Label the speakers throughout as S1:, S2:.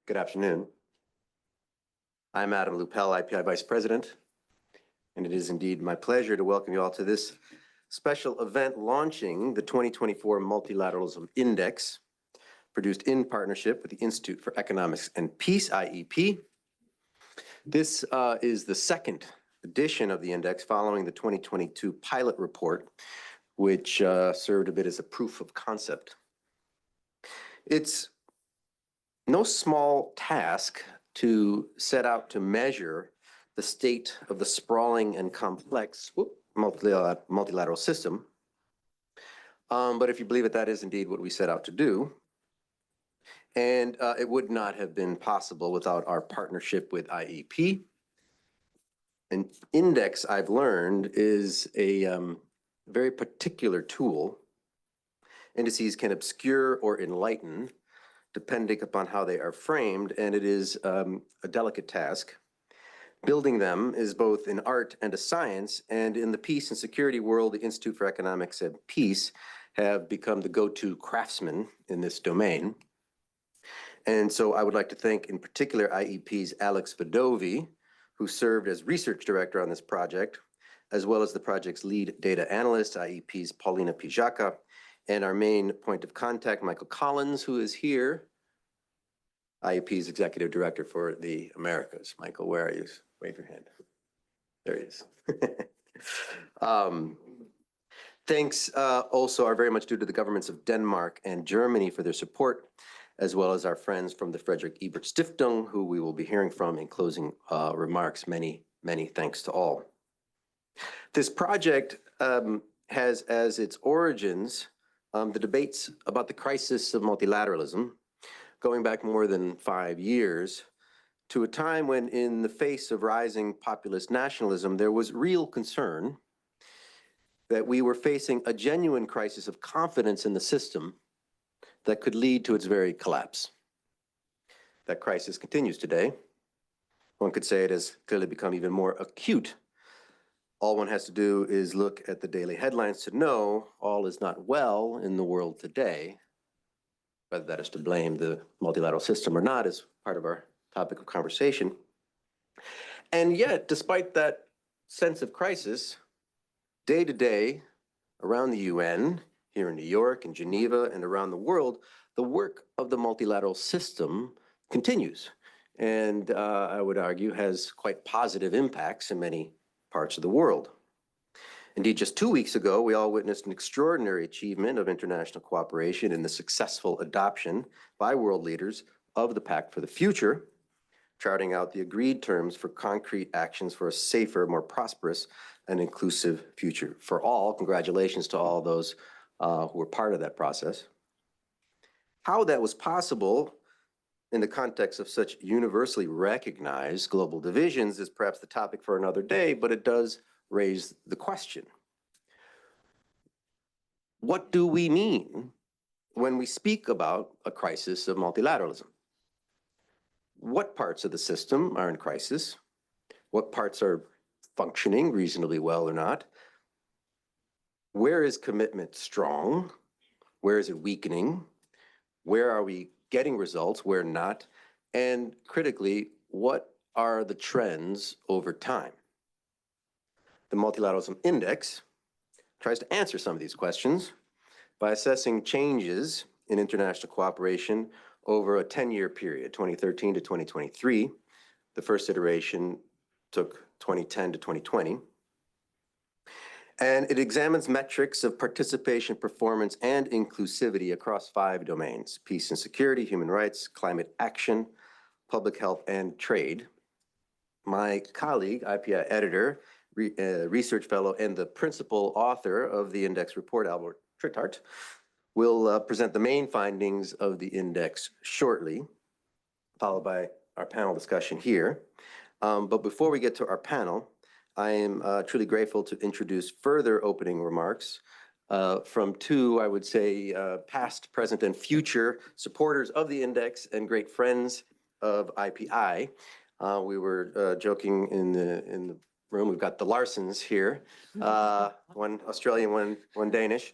S1: Good afternoon. I'm Adam Lupel, IPI Vice President, and it is indeed my pleasure to welcome you all to this special event launching the 2024 Multilateralism Index, produced in partnership with the Institute for Economics and Peace, IEP. This is the second edition of the index following the 2022 pilot report, which served a bit as a proof of concept. It's no small task to set out to measure the state of the sprawling and complex multilateral system. But if you believe it, that is indeed what we set out to do. And it would not have been possible without our partnership with IEP. An index, I've learned, is a very particular tool. Indices can obscure or enlighten, depending upon how they are framed, and it is a delicate task. Building them is both an art and a science, and in the peace and security world, the Institute for Economics and Peace have become the go-to craftsmen in this domain. And so I would like to thank in particular IEP's Alex Vidovi, who served as research director on this project, as well as the project's lead data analyst, IEP's Paulina Pijaka, and our main point of contact, Michael Collins, who is here, IEP's executive director for the Americas. Michael, where are you? Wave your hand. There he is. Thanks also are very much due to the governments of Denmark and Germany for their support, as well as our friends from the Friedrich-Ebert-Stiftung, who we will be hearing from in closing remarks. Many, many thanks to all. This project has as its origins the debates about the crisis of multilateralism, going back more than 5 years, to a time when, in the face of rising populist nationalism, there was real concern that we were facing a genuine crisis of confidence in the system that could lead to its very collapse. That crisis continues today. One could say it has clearly become even more acute. All one has to do is look at the daily headlines to know all is not well in the world today. Whether that is to blame the multilateral system or not is part of our topic of conversation. And yet, despite that sense of crisis, day to day, around the UN, here in New York, in Geneva, and around the world, the work of the multilateral system continues. And I would argue has quite positive impacts in many parts of the world. Indeed, just 2 weeks ago, we all witnessed an extraordinary achievement of international cooperation in the successful adoption by world leaders of the Pact for the Future, charting out the agreed terms for concrete actions for a safer, more prosperous, and inclusive future for all. Congratulations to all those who were part of that process. How that was possible in the context of such universally recognized global divisions is perhaps the topic for another day, but it does raise the question. What do we mean when we speak about a crisis of multilateralism? What parts of the system are in crisis? What parts are functioning reasonably well or not? Where is commitment strong? Where is it weakening? Where are we getting results, where not? And critically, what are the trends over time? The Multilateralism Index tries to answer some of these questions by assessing changes in international cooperation over a 10-year period, 2013 to 2023. The first iteration took 2010 to 2020. And it examines metrics of participation, performance, and inclusivity across 5 domains: peace and security, human rights, climate action, public health, and trade. My colleague, IPI editor, research fellow, and the principal author of the index report, Albert Trittart, will present the main findings of the index shortly, followed by our panel discussion here. But before we get to our panel, I am truly grateful to introduce further opening remarks from 2, I would say, past, present, and future supporters of the index and great friends of IPI. We were joking in the room. We've got the Larsens here, one Australian, one Danish.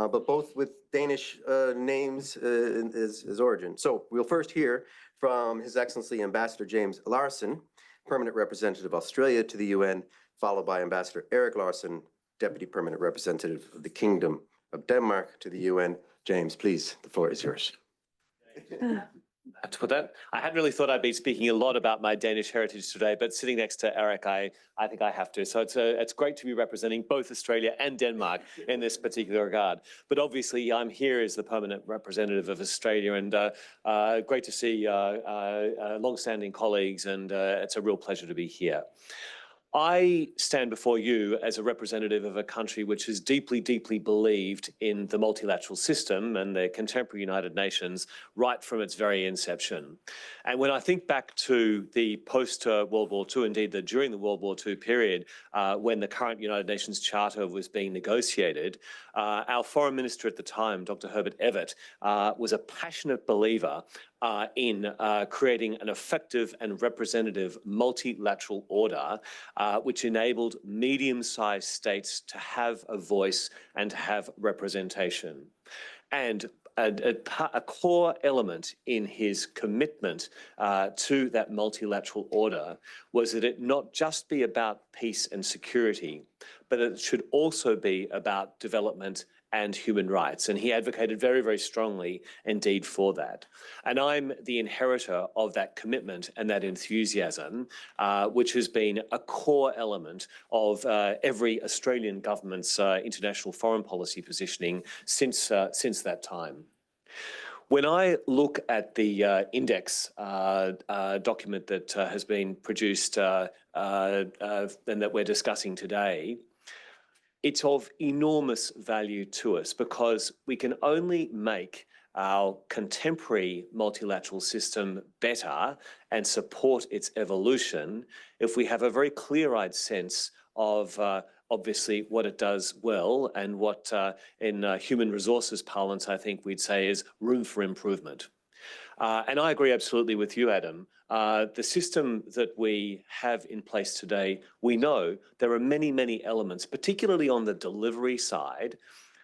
S1: but both with Danish names as origin. So we'll first hear from His Excellency Ambassador James Larson, Permanent Representative of Australia to the UN, followed by Ambassador Erik Larson, Deputy Permanent Representative of the Kingdom of Denmark to the UN. James, please, the floor is yours.
S2: To put that, I hadn't really thought I'd be speaking a lot about my Danish heritage today, but sitting next to Erik, I think I have to. So it's great to be representing both Australia and Denmark in this particular regard. But obviously, I'm here as the permanent representative of Australia, and great to see long-standing colleagues, and it's a real pleasure to be here. I stand before you as a representative of a country which has deeply, deeply believed in the multilateral system and the contemporary United Nations right from its very inception. And when I think back to the post-World War II, indeed during the World War II period, when the current United Nations Charter was being negotiated, our foreign minister at the time, Dr. Herbert Everett, was a passionate believer in creating an effective and representative multilateral order which enabled medium-sized states to have a voice and to have representation. And a core element in his commitment to that multilateral order was that it not just be about peace and security, but it should also be about development and human rights. And he advocated very, very strongly indeed for that. And I'm the inheritor of that commitment and that enthusiasm, which has been a core element of every Australian government's international foreign policy positioning since that time. When I look at the index document that has been produced and that we're discussing today, it's of enormous value to us because we can only make our contemporary multilateral system better and support its evolution if we have a very clear-eyed sense of obviously what it does well and what in human resources parlance I think we'd say is room for improvement. And I agree absolutely with you, Adam. The system that we have in place today, we know there are many, many elements, particularly on the delivery side,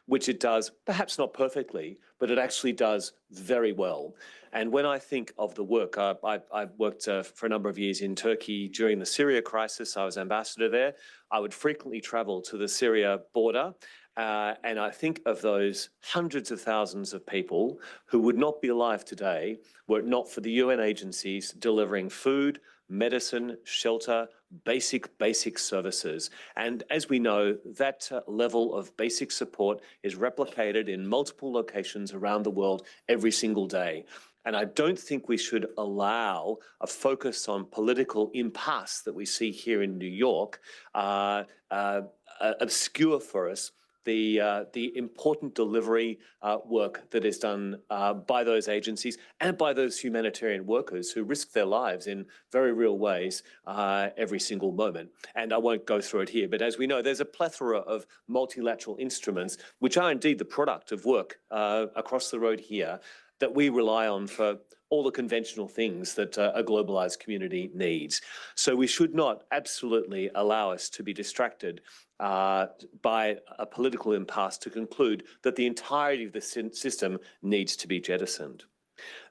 S2: which it does, perhaps not perfectly, but it actually does very well. And when I think of the work, I've worked for a number of years in Turkey during the Syria crisis. I was ambassador there. I would frequently travel to the Syria border. And I think of those hundreds of thousands of people who would not be alive today were it not for the UN agencies delivering food, medicine, shelter, basic services. And as we know, that level of basic support is replicated in multiple locations around the world every single day. And I don't think we should allow a focus on political impasse that we see here in New York obscure for us the important delivery work that is done by those agencies and by those humanitarian workers who risk their lives in very real ways every single moment. And I won't go through it here, but as we know, there's a plethora of multilateral instruments which are indeed the product of work across the road here that we rely on for all the conventional things that a globalized community needs. So we should not absolutely allow us to be distracted by a political impasse to conclude that the entirety of the system needs to be jettisoned.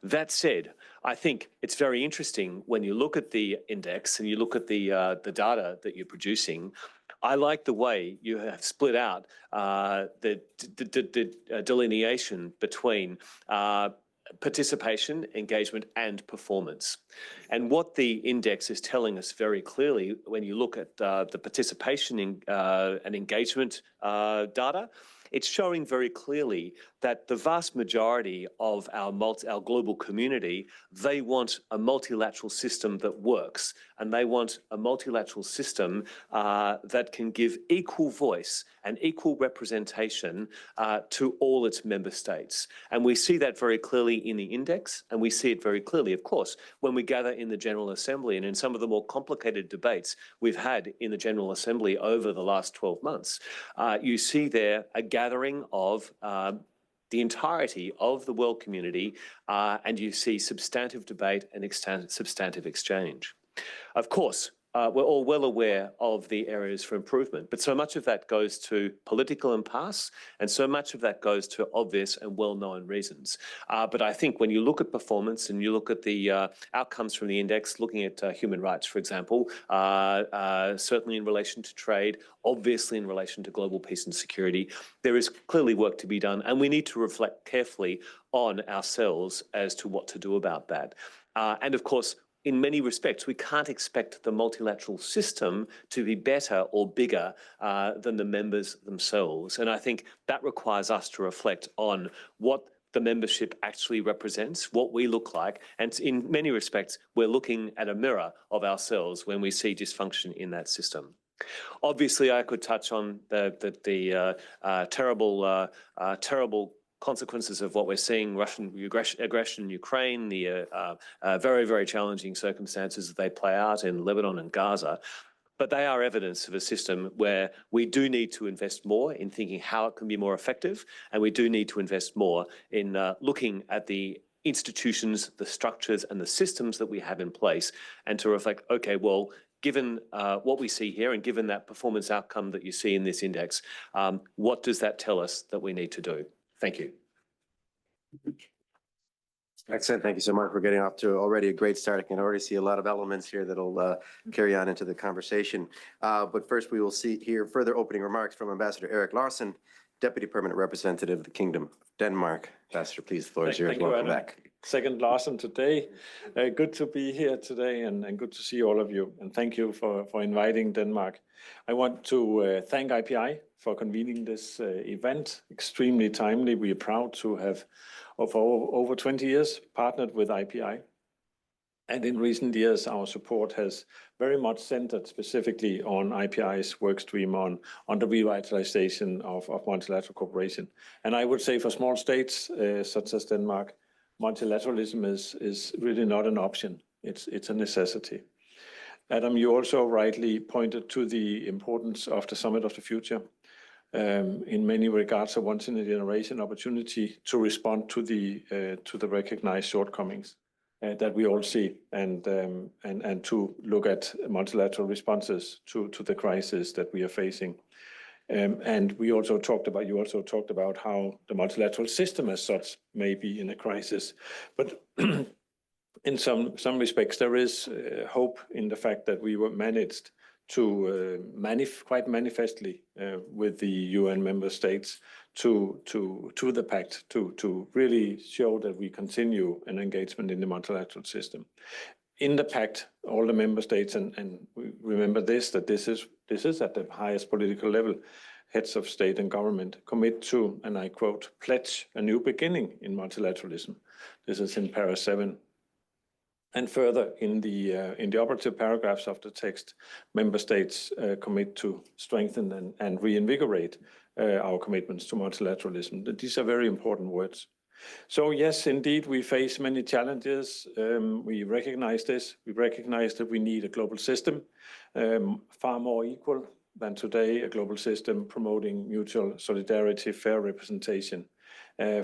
S2: That said, I think it's very interesting when you look at the index and you look at the data that you're producing. I like the way you have split out the delineation between participation, engagement, and performance. And what the index is telling us very clearly when you look at the participation and engagement data, it's showing very clearly that the vast majority of our global community, they want a multilateral system that works, and they want a multilateral system that can give equal voice and equal representation to all its member states. And we see that very clearly in the index, and we see it very clearly, of course, when we gather in the General Assembly and in some of the more complicated debates we've had in the General Assembly over the last 12 months. You see there a gathering of the entirety of the world community, and you see substantive debate and substantive exchange. Of course, we're all well aware of the areas for improvement, but so much of that goes to political impasse, and so much of that goes to obvious and well-known reasons. But I think when you look at performance and you look at the outcomes from the index, looking at human rights, for example, certainly in relation to trade, obviously in relation to global peace and security, there is clearly work to be done, and we need to reflect carefully on ourselves as to what to do about that. And of course, in many respects, we can't expect the multilateral system to be better or bigger than the members themselves. And I think that requires us to reflect on what the membership actually represents, what we look like. And in many respects, we're looking at a mirror of ourselves when we see dysfunction in that system. Obviously, I could touch on the terrible consequences of what we're seeing, Russian aggression in Ukraine, the very, very challenging circumstances that they play out in Lebanon and Gaza. But they are evidence of a system where we do need to invest more in thinking how it can be more effective, and we do need to invest more in looking at the institutions, the structures and the systems that we have in place, and to reflect, okay, well, given what we see here and given that performance outcome that you see in this index, what does that tell us that we need to do? Thank you.
S1: Excellent. Thank you so much for getting off to already a great start. I can already see a lot of elements here that'll carry on into the conversation. But first, we will hear further opening remarks from Ambassador Erik Larsen, Deputy Permanent Representative of the Kingdom of Denmark. Ambassador, please, the floor is yours. Welcome back.
S3: Second Larsen today. Good to be here today and good to see all of you. And thank you for inviting Denmark. I want to thank IPI for convening this event. Extremely timely. We are proud to have, for over 20 years, partnered with IPI. And in recent years, our support has very much centered specifically on IPI's work stream on the revitalization of multilateral cooperation. And I would say for small states such as Denmark, multilateralism is really not an option. It's a necessity. Adam, you also rightly pointed to the importance of the Summit of the Future. In many regards, a once-in-a-generation opportunity to respond to the recognized shortcomings that we all see, and to look at multilateral responses to the crisis that we are facing. And you also talked about how the multilateral system as such may be in a crisis. But in some respects, there is hope in the fact that we were managed to quite manifestly with the UN member states to the pact to really show that we continue an engagement in the multilateral system. In the pact, all the member states, and we remember that this is at the highest political level, heads of state and government commit to, and I quote, pledge a new beginning in multilateralism. This is in para 7. And further, in the operative paragraphs of the text, member states commit to strengthen and reinvigorate our commitments to multilateralism. These are very important words. So yes, indeed, we face many challenges. We recognize this. We recognize that we need a global system, far more equal than today, a global system promoting mutual solidarity, fair representation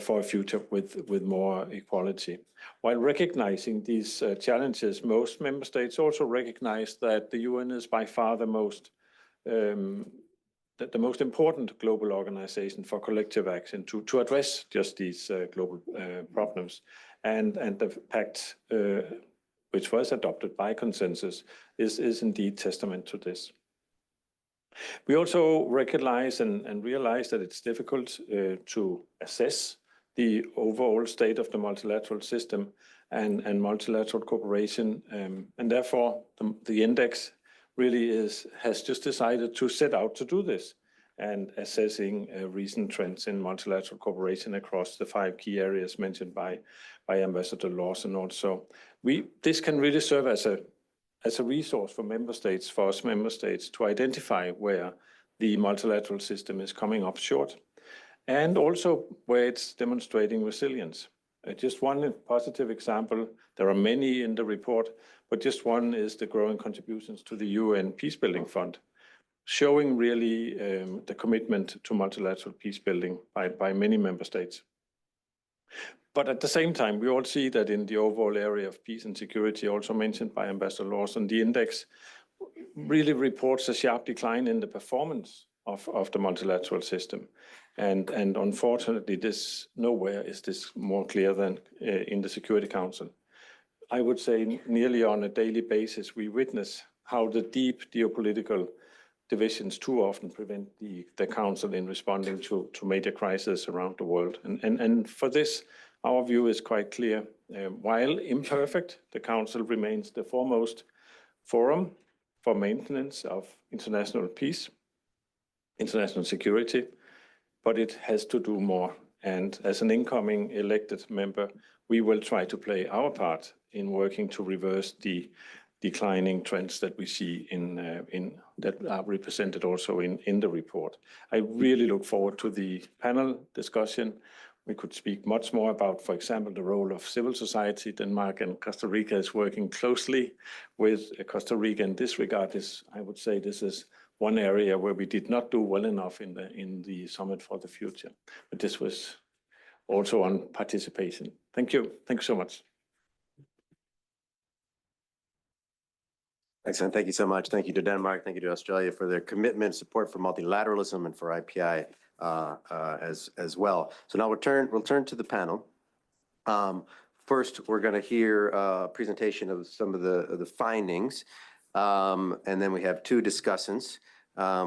S3: for a future with more equality. While recognizing these challenges, most member states also recognize that the UN is by far the most important global organization for collective action to address just these global problems. And the pact, which was adopted by consensus, is indeed testament to this. We also recognize and realize that it's difficult to assess the overall state of the multilateral system and multilateral cooperation. And therefore, the index really has just decided to set out to do this and assessing recent trends in multilateral cooperation across the 5 key areas mentioned by Ambassador Larsen also. This can really serve as a resource for member states, for us member states, to identify where the multilateral system is coming up short, and also where it's demonstrating resilience. Just one positive example, there are many in the report, but just one is the growing contributions to the UN Peacebuilding Fund, showing really the commitment to multilateral peacebuilding by many member states. But at the same time, we all see that in the overall area of peace and security, also mentioned by Ambassador Larsen, the index really reports a sharp decline in the performance of the multilateral system. And unfortunately, this nowhere is this more clear than in the Security Council. I would say nearly on a daily basis, we witness how the deep geopolitical divisions too often prevent the Council in responding to major crises around the world. And for this, our view is quite clear. While imperfect, the Council remains the foremost forum for maintenance of international peace, international security, but it has to do more. And as an incoming elected member, we will try to play our part in working to reverse the declining trends that we see that are represented also in the report. I really look forward to the panel discussion. We could speak much more about, for example, the role of civil society. Denmark and Costa Rica is working closely with Costa Rica in this regard. I would say this is one area where we did not do well enough in the Summit for the Future. But this was also on participation. Thank you. Thank you so much.
S1: Excellent. Thank you so much. Thank you to Denmark. Thank you to Australia for their commitment, support for multilateralism, and for IPI as well. So now we'll turn to the panel. First, we're going to hear a presentation of some of the findings, and then we have two discussants.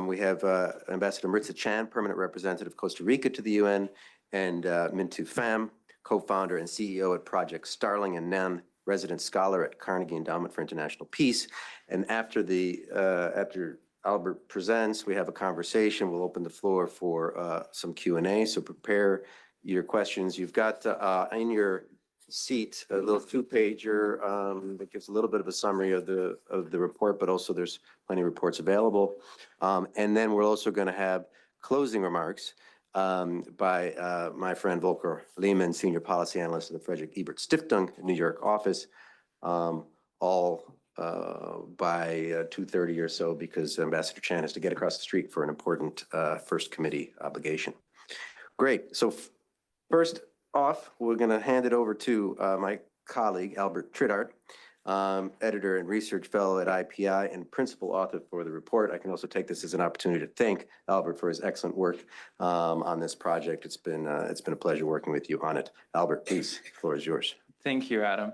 S1: We have Ambassador Maritza Chan, Permanent Representative Costa Rica to the UN, and Mintu Pham, co-founder and CEO at Project Starling, and Nan, resident scholar at Carnegie Endowment for International Peace. And after Albert presents, we have a conversation. We'll open the floor for some Q&A, so prepare your questions. You've got in your seat a little two-pager that gives a little bit of a summary of the report, but also there's plenty of reports available. And then we're also going to have closing remarks by my friend Volker Lehmann, Senior Policy Analyst of the Friedrich-Ebert-Stiftung New York office, all by 2:30 or so, because Ambassador Chan has to get across the street for an important first committee obligation. Great. So first off, we're going to hand it over to my colleague, Albert Trittart, editor and research fellow at IPI and principal author for the report. I can also take this as an opportunity to thank Albert for his excellent work on this project. It's been a pleasure working with you on it. Albert, please, the floor is yours.
S4: Thank you, Adam.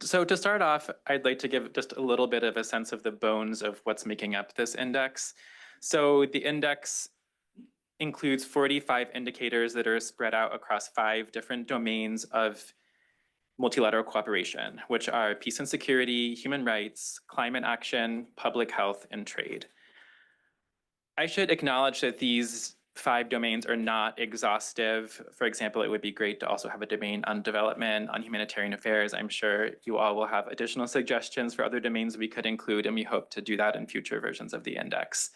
S4: So to start off, I'd like to give just a little bit of a sense of the bones of what's making up this index. So the index includes 45 indicators that are spread out across 5 different domains of multilateral cooperation, which are peace and security, human rights, climate action, public health, and trade. I should acknowledge that these 5 domains are not exhaustive. For example, it would be great to also have a domain on development, on humanitarian affairs. I'm sure you all will have additional suggestions for other domains we could include, and we hope to do that in future versions of the index.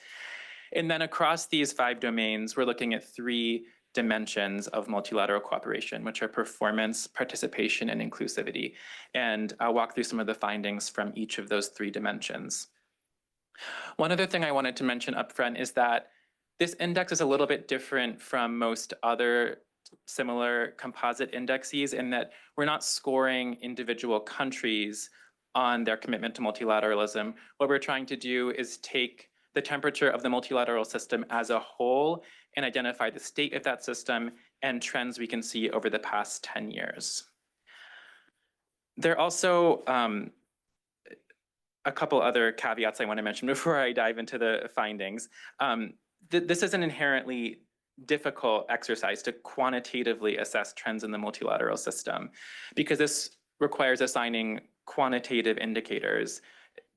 S4: And then across these 5 domains, we're looking at 3 dimensions of multilateral cooperation, which are performance, participation, and inclusivity. And I'll walk through some of the findings from each of those 3 dimensions. One other thing I wanted to mention up front is that this index is a little bit different from most other similar composite indexes in that we're not scoring individual countries on their commitment to multilateralism. What we're trying to do is take the temperature of the multilateral system as a whole and identify the state of that system and trends we can see over the past 10 years. There are also a couple other caveats I want to mention before I dive into the findings. This is an inherently difficult exercise to quantitatively assess trends in the multilateral system, because this requires assigning quantitative indicators,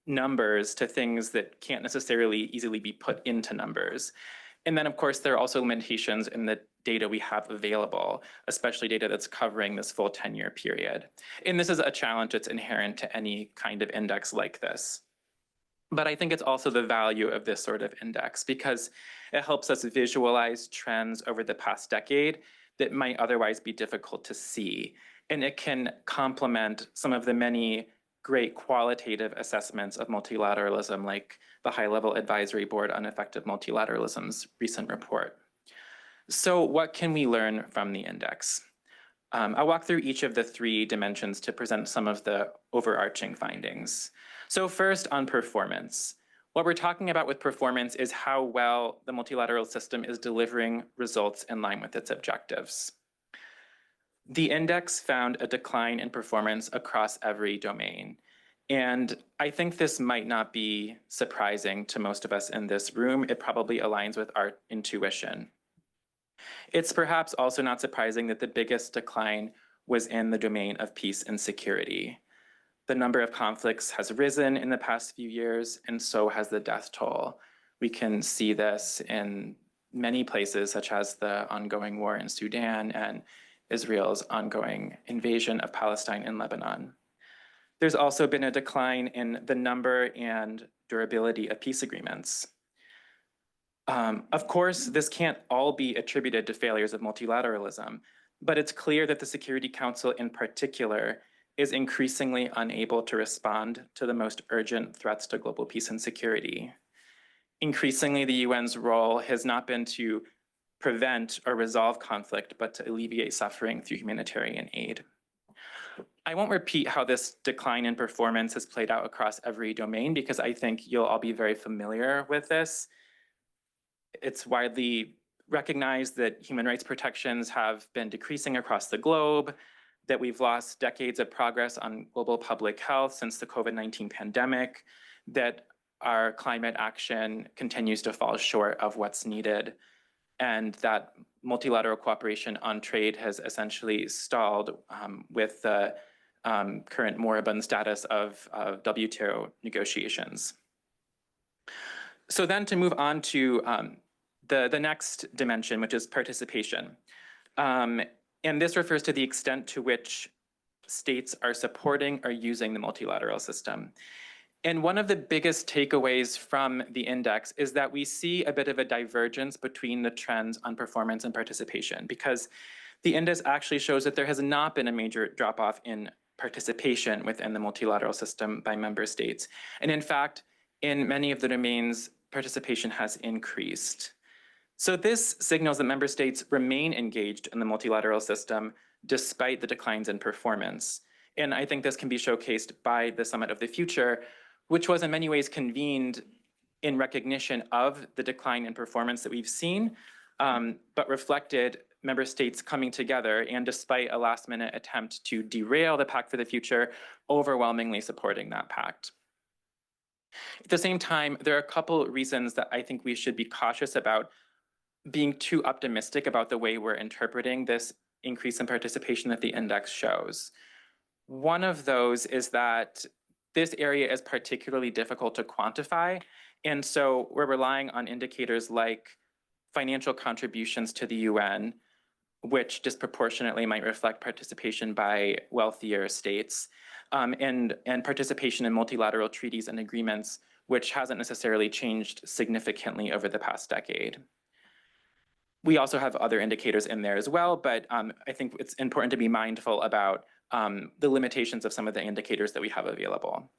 S4: numbers, to things that can't necessarily easily be put into numbers. And then, of course, there are also limitations in the data we have available, especially data that's covering this full 10-year period. And this is a challenge that's inherent to any kind of index like this. But I think it's also the value of this sort of index, because it helps us visualize trends over the past decade that might otherwise be difficult to see. And it can complement some of the many great qualitative assessments of multilateralism, like the High-Level Advisory Board on Effective Multilateralism's recent report. So what can we learn from the index? I'll walk through each of the 3 dimensions to present some of the overarching findings. So first on performance. What we're talking about with performance is how well the multilateral system is delivering results in line with its objectives. The index found a decline in performance across every domain. And I think this might not be surprising to most of us in this room. It probably aligns with our intuition. It's perhaps also not surprising that the biggest decline was in the domain of peace and security. The number of conflicts has risen in the past few years, and so has the death toll. We can see this in many places, such as the ongoing war in Sudan and Israel's ongoing invasion of Palestine and Lebanon. There's also been a decline in the number and durability of peace agreements. Of course, this can't all be attributed to failures of multilateralism, but it's clear that the Security Council in particular is increasingly unable to respond to the most urgent threats to global peace and security. Increasingly, the UN's role has not been to prevent or resolve conflict, but to alleviate suffering through humanitarian aid. I won't repeat how this decline in performance has played out across every domain because I think you'll all be very familiar with this. It's widely recognized that human rights protections have been decreasing across the globe, that we've lost decades of progress on global public health since the COVID-19 pandemic, that our climate action continues to fall short of what's needed, and that multilateral cooperation on trade has essentially stalled with the current moribund status of WTO negotiations. So then to move on to the next dimension, which is participation. And this refers to the extent to which states are supporting or using the multilateral system. And one of the biggest takeaways from the index is that we see a bit of a divergence between the trends on performance and participation, because the index actually shows that there has not been a major drop-off in participation within the multilateral system by member states. And in fact, in many of the domains, participation has increased. So this signals that member states remain engaged in the multilateral system despite the declines in performance. And I think this can be showcased by the Summit of the Future, which was in many ways convened in recognition of the decline in performance that we've seen, but reflected member states coming together and, despite a last-minute attempt to derail the Pact for the Future, overwhelmingly supporting that pact. At the same time, there are a couple reasons that I think we should be cautious about being too optimistic about the way we're interpreting this increase in participation that the index shows. One of those is that this area is particularly difficult to quantify, and so we're relying on indicators like financial contributions to the UN, which disproportionately might reflect participation by wealthier states, and participation in multilateral treaties and agreements, which hasn't necessarily changed significantly over the past decade. We also have other indicators in there as well, but I think it's important to be mindful about the limitations of some of the indicators that we have available.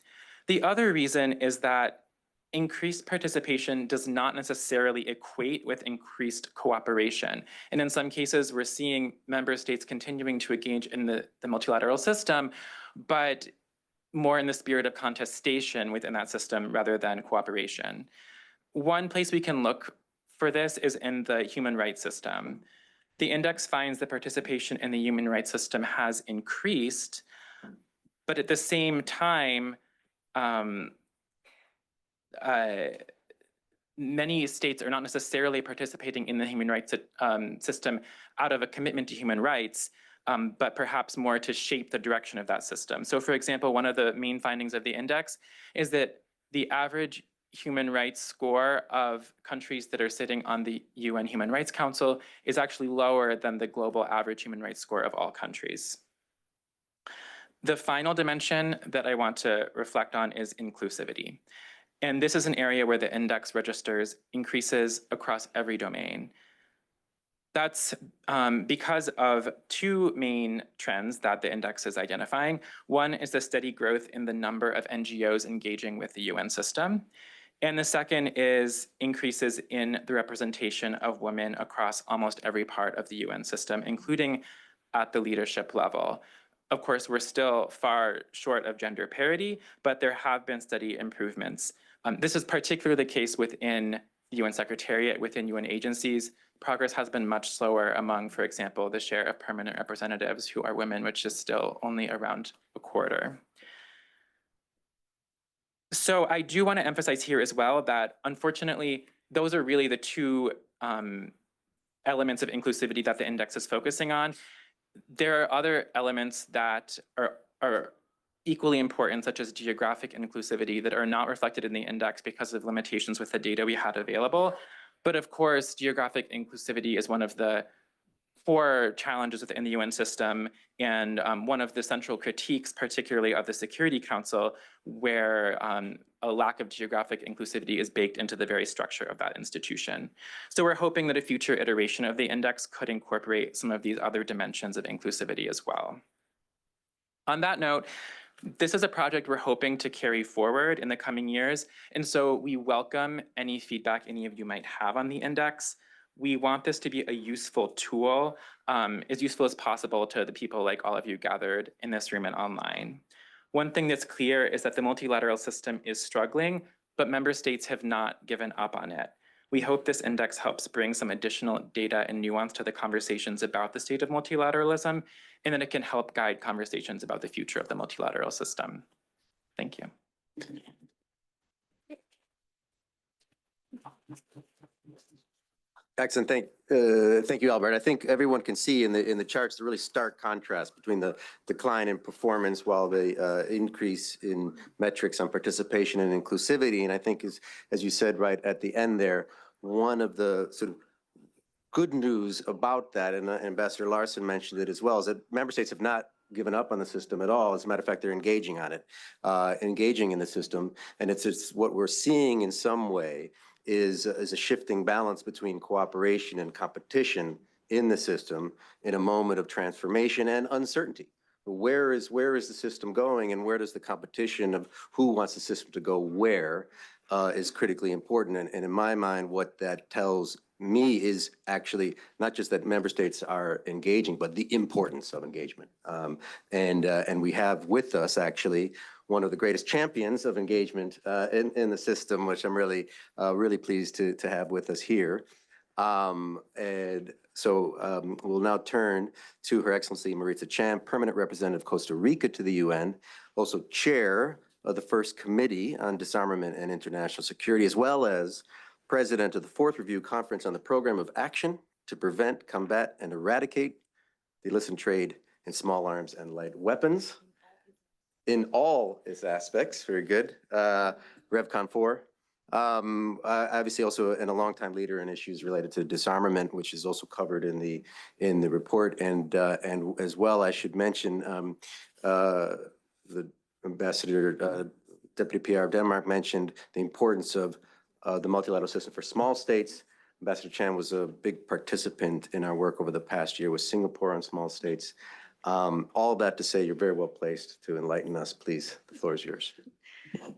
S4: The other reason is that increased participation does not necessarily equate with increased cooperation. And in some cases, we're seeing member states continuing to engage in the multilateral system, but more in the spirit of contestation within that system rather than cooperation. One place we can look for this is in the human rights system. The index finds that participation in the human rights system has increased, but at the same time, many states are not necessarily participating in the human rights system out of a commitment to human rights, but perhaps more to shape the direction of that system. So for example, one of the main findings of the index is that the average human rights score of countries that are sitting on the UN Human Rights Council is actually lower than the global average human rights score of all countries. The final dimension that I want to reflect on is inclusivity. And this is an area where the index registers increases across every domain. That's because of two main trends that the index is identifying. One is the steady growth in the number of NGOs engaging with the UN system. And the second is increases in the representation of women across almost every part of the UN system, including at the leadership level. of course, we're still far short of gender parity, but there have been steady improvements. This is particularly the case within the UN Secretariat, within UN agencies. Progress has been much slower among, for example, the share of permanent representatives who are women, which is still only around a quarter. So I do want to emphasize here as well that, unfortunately, those are really the two elements of inclusivity that the index is focusing on. There are other elements that are equally important, such as geographic inclusivity, that are not reflected in the index because of limitations with the data we had available. But of course, geographic inclusivity is one of the 4 challenges within the UN system, and one of the central critiques, particularly of the Security Council, where a lack of geographic inclusivity is baked into the very structure of that institution. So we're hoping that a future iteration of the index could incorporate some of these other dimensions of inclusivity as well. On that note, this is a project we're hoping to carry forward in the coming years, and so we welcome any feedback any of you might have on the index. We want this to be a useful tool, as useful as possible to the people like all of you gathered in this room and online. One thing that's clear is that the multilateral system is struggling, but member states have not given up on it. We hope this index helps bring some additional data and nuance to the conversations about the state of multilateralism, and that it can help guide conversations about the future of the multilateral system. Thank you.
S1: Excellent. Thank you, Albert. I think everyone can see in the charts the really stark contrast between the decline in performance while the increase in metrics on participation and inclusivity. And I think, as you said right at the end there, one of the sort of good news about that, and Ambassador Larson mentioned it as well, is that member states have not given up on the system at all. As a matter of fact, they're engaging on it, engaging in the system. And it's what we're seeing in some way is a shifting balance between cooperation and competition in the system in a moment of transformation and uncertainty. Where is the system going, and where does the competition of who wants the system to go where is critically important. And in my mind, what that tells me is actually not just that member states are engaging, but the importance of engagement. And we have with us actually one of the greatest champions of engagement in the system, which I'm really pleased to have with us here. And so we'll now turn to Her Excellency Maritza Chan, Permanent Representative of Costa Rica to the UN, also Chair of the First Committee on Disarmament and International Security, as well as President of the 4th Review Conference on the Program of Action to Prevent, Combat, and Eradicate the Illicit Trade in Small Arms and Light Weapons in all its aspects. Very good. RevCon 4. Obviously also a longtime leader in issues related to disarmament, which is also covered in the report. And as well, I should mention the Ambassador, Deputy PR of Denmark mentioned the importance of the multilateral system for small states. Ambassador Chan was a big participant in our work over the past year with Singapore on small states. All of that to say, you're very well placed to enlighten us. Please, the floor is yours.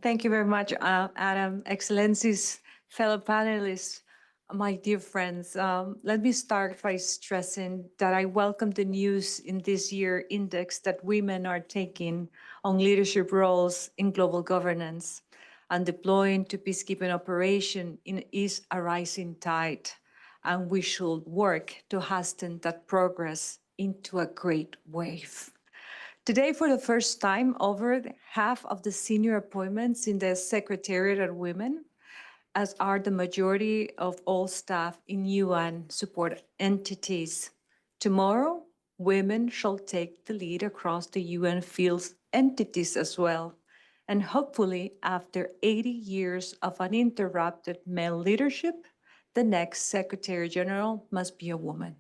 S5: Thank you very much, Adam. Excellencies, fellow panelists, my dear friends. Let me start by stressing that I welcome the news in this year's index that women are taking on leadership roles in global governance and deploying to peacekeeping operation is a rising tide, and we should work to hasten that progress into a great wave. Today, for the first time, over half of the senior appointments in the Secretariat are women, as are the majority of all staff in UN support entities. Tomorrow, women shall take the lead across the UN fields entities as well. And hopefully, after 80 years of uninterrupted male leadership, the next Secretary General must be a woman.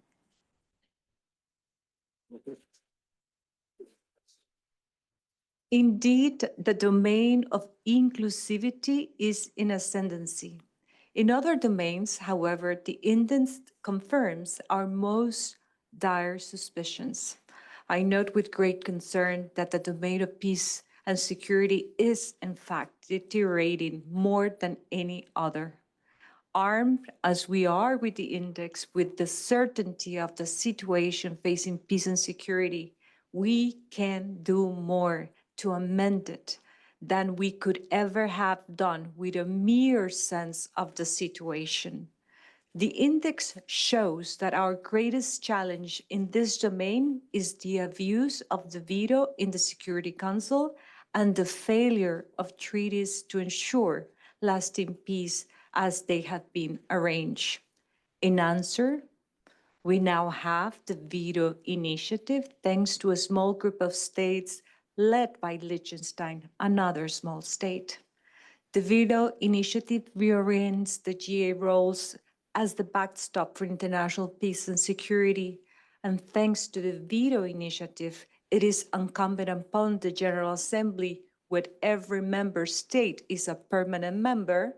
S5: Indeed, the domain of inclusivity is in ascendancy. In other domains, however, the index confirms our most dire suspicions. I note with great concern that the domain of peace and security is, in fact, deteriorating more than any other. Armed as we are with the index, with the certainty of the situation facing peace and security, We can do more to amend it than we could ever have done with a mere sense of the situation. The index shows that our greatest challenge in this domain is the abuse of the veto in the Security Council and the failure of treaties to ensure lasting peace as they have been arranged. In answer, we now have the veto initiative thanks to a small group of states led by Liechtenstein, another small state. The veto initiative reorients the GA roles as the backstop for international peace and security. And thanks to the veto initiative, it is incumbent upon the General Assembly, where every member state is a permanent member,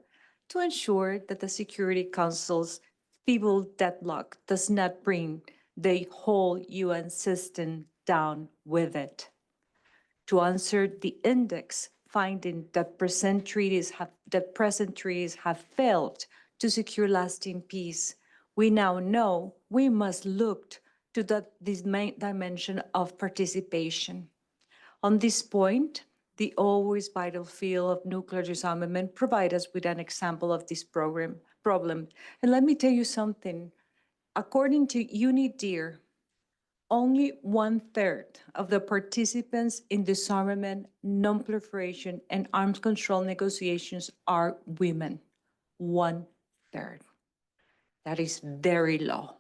S5: to ensure that the Security Council's feeble deadlock does not bring the whole UN system down with it. To answer the index finding that present treaties have failed to secure lasting peace, we now know we must look to this main dimension of participation. On this point, the always vital field of nuclear disarmament provides us with an example of this problem. And let me tell you something. According to UNIDIR, only 1/3 of the participants in disarmament, non-proliferation, and arms control negotiations are women. 1/3. That is very low.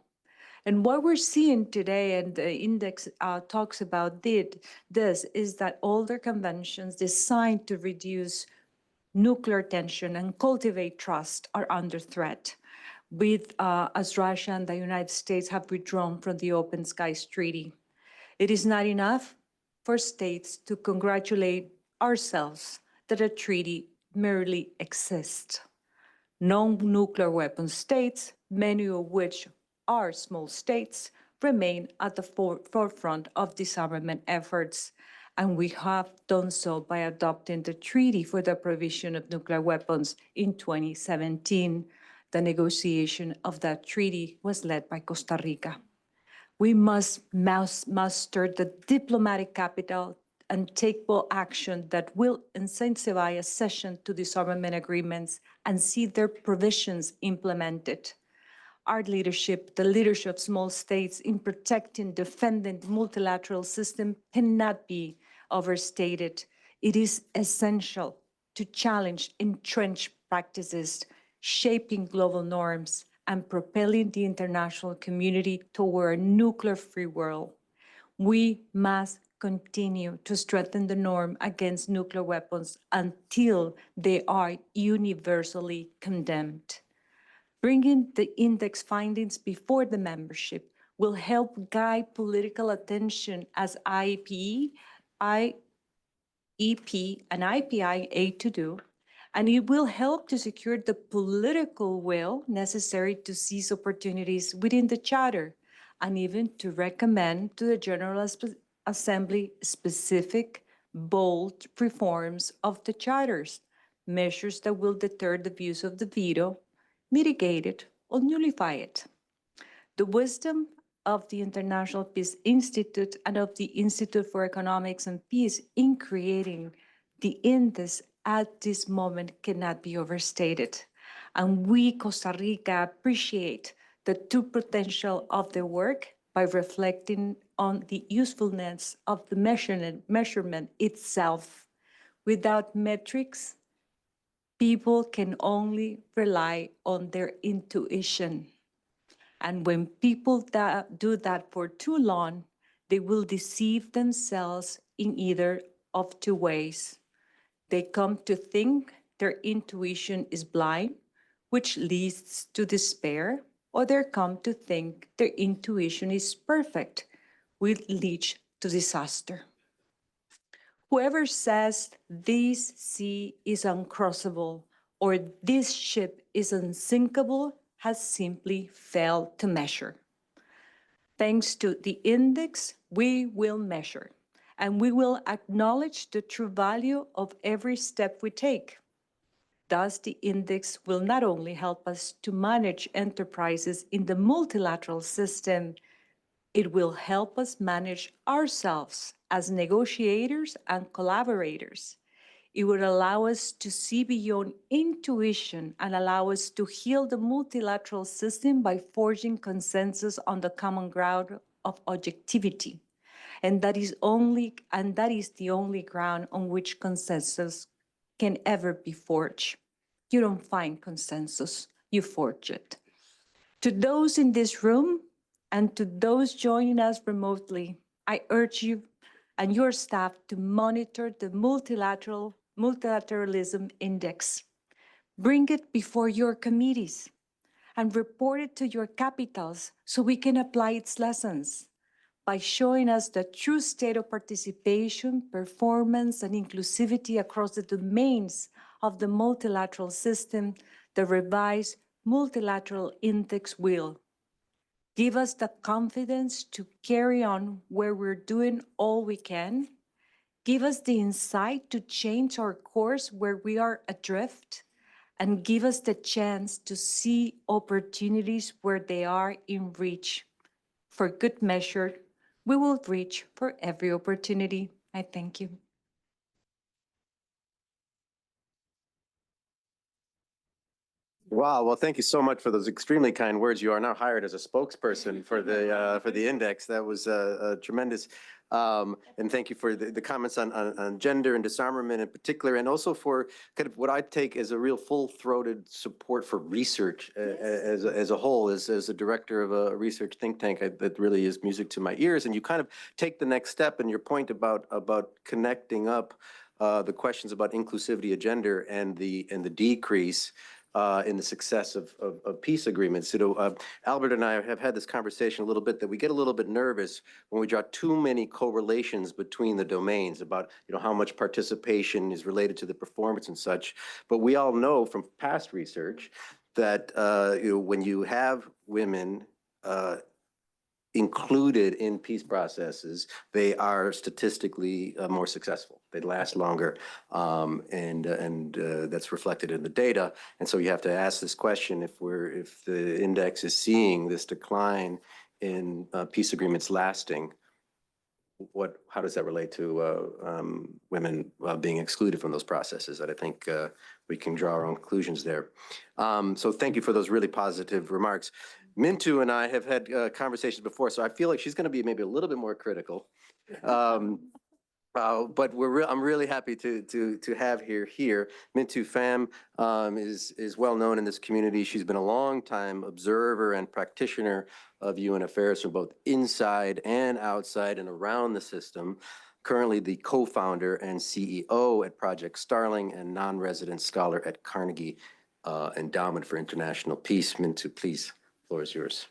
S5: And what we're seeing today, and the index talks about this, is that older conventions designed to reduce nuclear tension and cultivate trust are under threat, as Russia and the United States have withdrawn from the Open Skies Treaty. It is not enough for states to congratulate ourselves that a treaty merely exists. Non-nuclear weapon states, many of which are small states, remain at the forefront of disarmament efforts, and we have done so by adopting the Treaty for the Prohibition of Nuclear Weapons in 2017. The negotiation of that treaty was led by Costa Rica. We must muster the diplomatic capital and take bold action that will incentivize accession to disarmament agreements and see their provisions implemented. Our leadership, the leadership of small states in protecting, defending the multilateral system cannot be overstated. It is essential to challenge entrenched practices, shaping global norms, and propelling the international community toward a nuclear-free world. We must continue to strengthen the norm against nuclear weapons until they are universally condemned. Bringing the index findings before the membership will help guide political attention as IEP, and IPI aid to do, and it will help to secure the political will necessary to seize opportunities within the Charter, and even to recommend to the General Assembly specific, bold reforms of the charters, measures that will deter the abuse of the veto, mitigate it, or nullify it. The wisdom of the International Peace Institute and of the Institute for Economics and Peace in creating the index at this moment cannot be overstated. And we, Costa Rica, appreciate the true potential of their work by reflecting on the usefulness of the measurement itself. Without metrics, people can only rely on their intuition. And when people do that for too long, they will deceive themselves in either of two ways. They come to think their intuition is blind, which leads to despair, or they come to think their intuition is perfect, which leads to disaster. Whoever says this sea is uncrossable or this ship is unsinkable has simply failed to measure. Thanks to the index, we will measure, and we will acknowledge the true value of every step we take. Thus, the index will not only help us to manage enterprises in the multilateral system, It will help us manage ourselves as negotiators and collaborators. It would allow us to see beyond intuition and allow us to heal the multilateral system by forging consensus on the common ground of objectivity. And that is the only ground on which consensus can ever be forged. You don't find consensus, you forge it. To those in this room and to those joining us remotely, I urge you and your staff to monitor the Multilateralism Index. Bring it before your committees and report it to your capitals so we can apply its lessons by showing us the true state of participation, performance, and inclusivity across the domains of the multilateral system. The revised Multilateral Index will give us the confidence to carry on where we're doing all we can, give us the insight to change our course where we are adrift, and give us the chance to see opportunities where they are in reach. For good measure, we will reach for every opportunity. I thank you.
S1: Wow, well, thank you so much for those extremely kind words. You are now hired as a spokesperson for the index. That was tremendous. And thank you for the comments on gender and disarmament in particular, and also for kind of what I take as a real full-throated support for research as a whole. As a director of a research think tank, that really is music to my ears. And you kind of take the next step, and your point about connecting up the questions about inclusivity of gender and the decrease in the success of peace agreements. Albert and I have had this conversation a little bit, that we get a little bit nervous when we draw too many correlations between the domains about how much participation is related to the performance and such. But we all know from past research that when you have women included in peace processes, they are statistically more successful. They last longer, and that's reflected in the data. And so you have to ask this question: if the index is seeing this decline in peace agreements lasting, how does that relate to women being excluded from those processes? And I think we can draw our own conclusions there. So thank you for those really positive remarks. Mintu and I have had conversations before, so I feel like she's going to be maybe a little bit more critical. But I'm really happy to have her here. Mintu Pham is well known in this community. She's been a long time observer and practitioner of UN affairs from both inside and outside and around the system. Currently the co-founder and CEO at Project Starling and non-resident scholar at Carnegie Endowment for International Peace. Mintu, please, the floor is yours.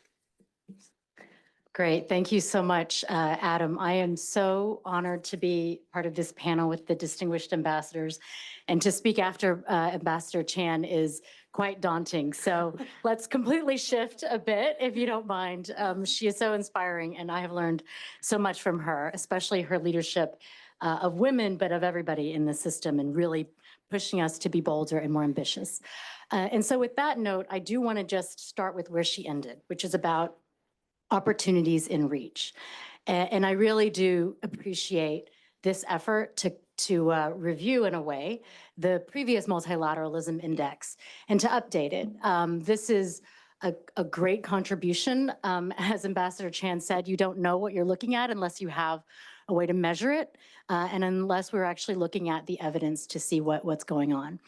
S6: Great. Thank you so much, Adam. I am so honored to be part of this panel with the distinguished ambassadors, and to speak after Ambassador Chan is quite daunting. So let's completely shift a bit, if you don't mind. She is so inspiring, and I have learned so much from her, especially her leadership of women, but of everybody in the system, and really pushing us to be bolder and more ambitious. And so with that note, I do want to just start with where she ended, which is about opportunities in reach. And I really do appreciate this effort to review, in a way, the previous Multilateralism Index and to update it. This is a great contribution. As Ambassador Chan said, you don't know what you're looking at unless you have a way to measure it, and unless we're actually looking at the evidence to see what's going on.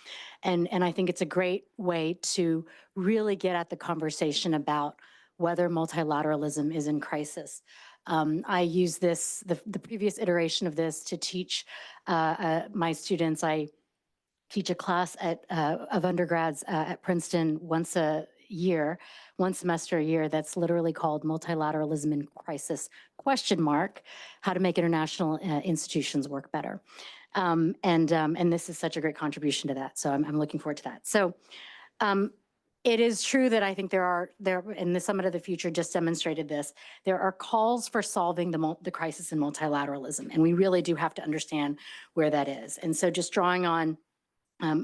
S6: And I think it's a great way to really get at the conversation about whether multilateralism is in crisis. I use this, the previous iteration of this, to teach my students. I teach a class of undergrads at Princeton once a year, one semester a year, that's literally called Multilateralism in Crisis, ? How to make international institutions work better. And this is such a great contribution to that. So I'm looking forward to that. So it is true that I think and the Summit of the Future just demonstrated this, there are calls for solving the crisis in multilateralism, and we really do have to understand where that is. And so just drawing on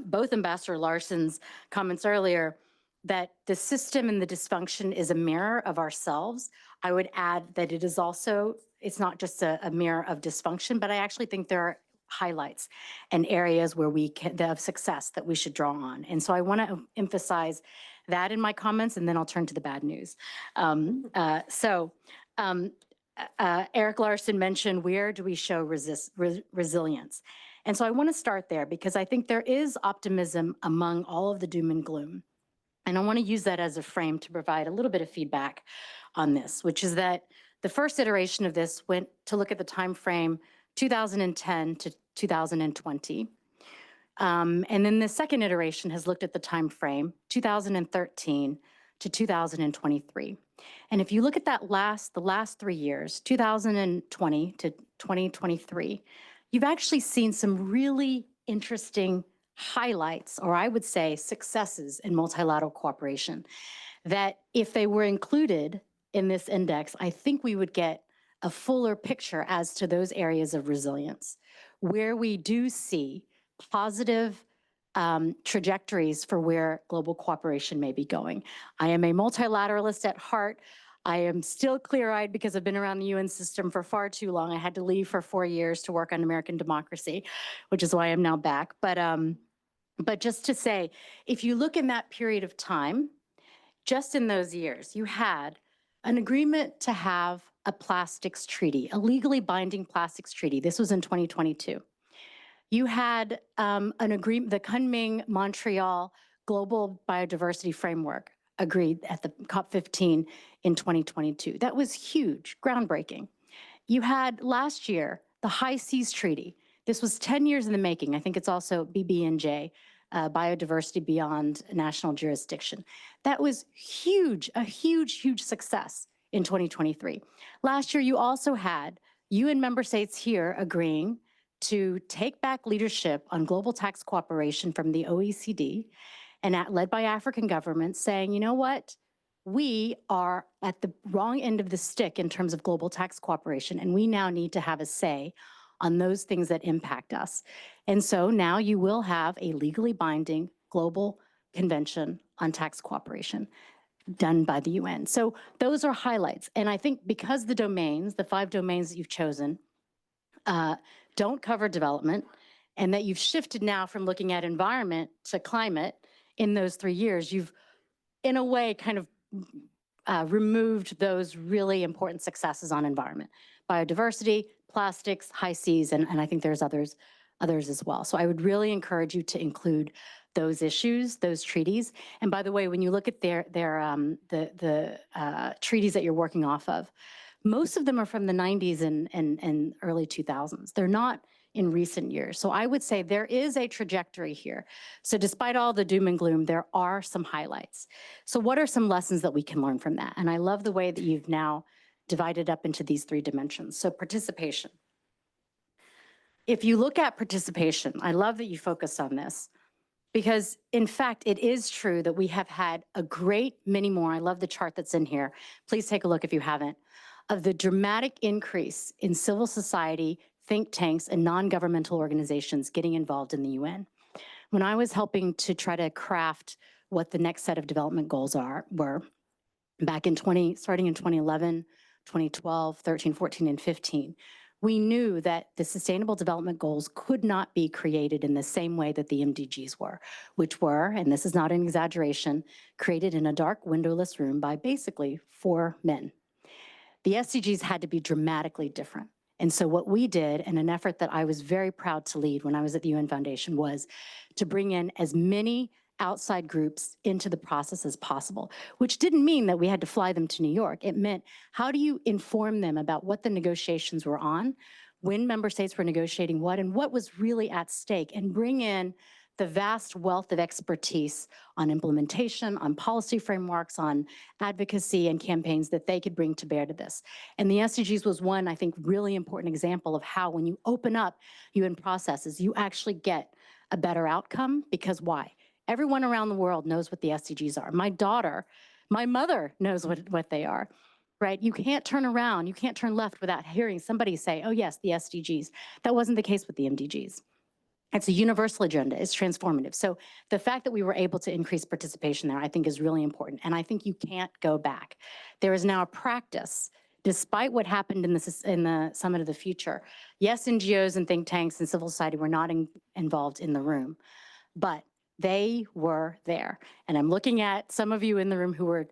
S6: both Ambassador Larson's comments earlier, that the system and the dysfunction is a mirror of ourselves. I would add that it is also, it's not just a mirror of dysfunction, but I actually think there are highlights and areas where we can have success that we should draw on. And so I want to emphasize that in my comments, and then I'll turn to the bad news. Eric Larson mentioned, where do we show resilience? And so I want to start there because I think there is optimism among all of the doom and gloom. And I want to use that as a frame to provide a little bit of feedback on this, which is that the first iteration of this went to look at the time frame 2010 to 2020. And then the second iteration has looked at the time frame 2013 to 2023. And if you look at that the last 3 years, 2020 to 2023, you've actually seen some really interesting highlights, or I would say successes in multilateral cooperation, that if they were included in this index, I think we would get a fuller picture as to those areas of resilience, where we do see positive trajectories for where global cooperation may be going. I am a multilateralist at heart. I am still clear-eyed because I've been around the UN system for far too long. I had to leave for 4 years to work on American democracy, which is why I'm now back. But just to say, if you look in that period of time, just in those years, you had an agreement to have a plastics treaty, a legally binding plastics treaty. This was in 2022. You had an agreement, the Kunming-Montreal Global Biodiversity Framework agreed at the COP15 in 2022. That was huge, groundbreaking. You had last year the High Seas Treaty. This was 10 years in the making. I think it's also BB&J, Biodiversity Beyond National Jurisdiction. That was huge, a huge, huge success in 2023. Last year, you also had UN member states here agreeing to take back leadership on global tax cooperation from the OECD, and led by African governments, saying, you know what, we are at the wrong end of the stick in terms of global tax cooperation, and we now need to have a say on those things that impact us. And so now you will have a legally binding global convention on tax cooperation done by the UN. So those are highlights. And I think because the domains, the 5 domains that you've chosen, don't cover development, and that you've shifted now from looking at environment to climate in those 3 years, you've in a way kind of removed those really important successes on environment, biodiversity, plastics, high seas, and I think there's others as well. So I would really encourage you to include those issues, those treaties. And by the way, when you look at the treaties that you're working off of, most of them are from the 90s and early 2000s. They're not in recent years. So I would say there is a trajectory here. So despite all the doom and gloom, there are some highlights. So what are some lessons that we can learn from that? And I love the way that you've now divided up into these 3 dimensions. So participation. If you look at participation, I love that you focus on this, because in fact, it is true that we have had a great many more, I love the chart that's in here, please take a look if you haven't, of the dramatic increase in civil society, think tanks, and non-governmental organizations getting involved in the UN. When I was helping to try to craft what the next set of development goals were back in starting in 2011, 2012, 13, 14, and 15, we knew that the Sustainable Development Goals could not be created in the same way that the MDGs were, which were, and this is not an exaggeration, created in a dark windowless room by basically 4 men. The SDGs had to be dramatically different. And so what we did, in an effort that I was very proud to lead when I was at the UN Foundation, was to bring in as many outside groups into the process as possible, which didn't mean that we had to fly them to New York. It meant, how do you inform them about what the negotiations were on, when member states were negotiating what, and what was really at stake, and bring in the vast wealth of expertise on implementation, on policy frameworks, on advocacy and campaigns that they could bring to bear to this. And the SDGs was one, I think, really important example of how when you open up UN processes, you actually get a better outcome. Because why? Everyone around the world knows what the SDGs are. My mother knows what they are, right? You can't turn around, you can't turn left without hearing somebody say, oh yes, the SDGs. That wasn't the case with the MDGs. It's a universal agenda. It's transformative. So the fact that we were able to increase participation there, I think is really important. And I think you can't go back. There is now a practice, despite what happened in the Summit of the Future. Yes, NGOs and think tanks and civil society were not involved in the room, but they were there. And I'm looking at some of you in the room who were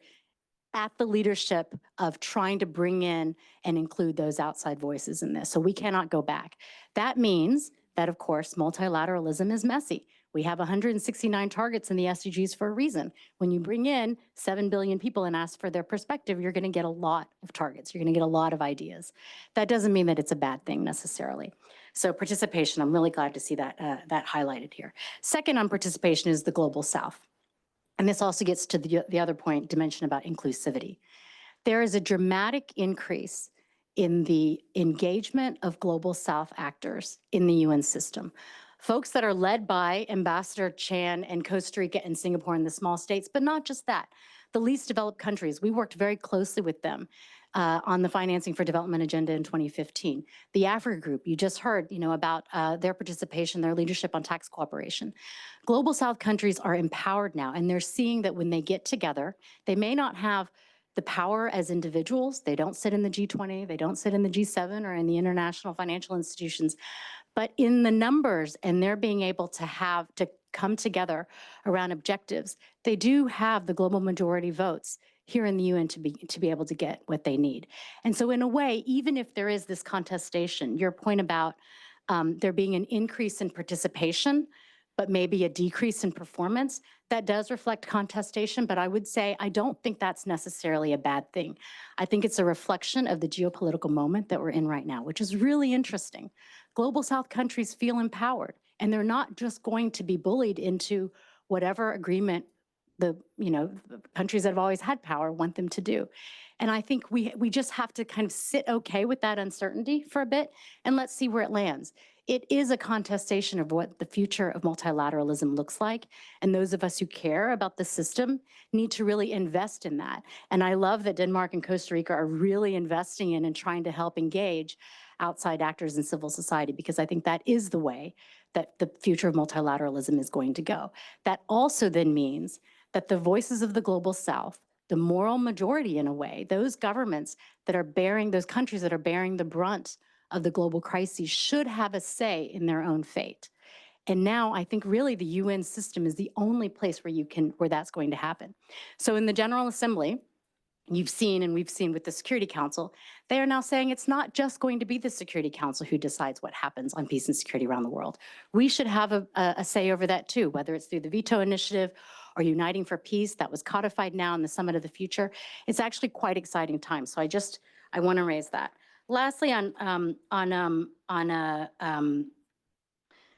S6: at the leadership of trying to bring in and include those outside voices in this. So we cannot go back. That means that, of course, multilateralism is messy. We have 169 targets in the SDGs for a reason. When you bring in 7 billion people and ask for their perspective, you're going to get a lot of targets. You're going to get a lot of ideas. That doesn't mean that it's a bad thing necessarily. So participation, I'm really glad to see that, that highlighted here. Second on participation is the Global South. And this also gets to the other point, dimension about inclusivity. There is a dramatic increase in the engagement of Global South actors in the UN system. Folks that are led by Ambassador Chan and Costa Rica and Singapore and the small states, but not just that. The least developed countries, we worked very closely with them on the Financing for Development agenda in 2015. The Africa Group, you just heard, about their participation, their leadership on tax cooperation. Global South countries are empowered now, and they're seeing that when they get together, they may not have the power as individuals. They don't sit in the G20, they don't sit in the G7 or in the international financial institutions, but in the numbers and they're being able to come together around objectives, they do have the global majority votes here in the UN to be able to get what they need. And so in a way, even if there is this contestation, your point about there being an increase in participation, but maybe a decrease in performance, that does reflect contestation, but I would say I don't think that's necessarily a bad thing. I think it's a reflection of the geopolitical moment that we're in right now, which is really interesting. Global South countries feel empowered, and they're not just going to be bullied into whatever agreement the countries that have always had power want them to do. And I think we just have to kind of sit okay with that uncertainty for a bit, and let's see where it lands. It is a contestation of what the future of multilateralism looks like, and those of us who care about the system need to really invest in that. And I love that Denmark and Costa Rica are really investing in and trying to help engage outside actors in civil society, because I think that is the way that the future of multilateralism is going to go. That also then means that the voices of the Global South, the moral majority in a way, those governments that are bearing, those countries that are bearing the brunt of the global crises should have a say in their own fate. And now I think really the UN system is the only place where that's going to happen. So in the General Assembly, you've seen, and we've seen with the Security Council, they are now saying it's not just going to be the Security Council who decides what happens on peace and security around the world. We should have a say over that too, whether it's through the veto initiative or Uniting for Peace that was codified now in the Summit of the Future. It's actually quite exciting time. So I want to raise that. Lastly, on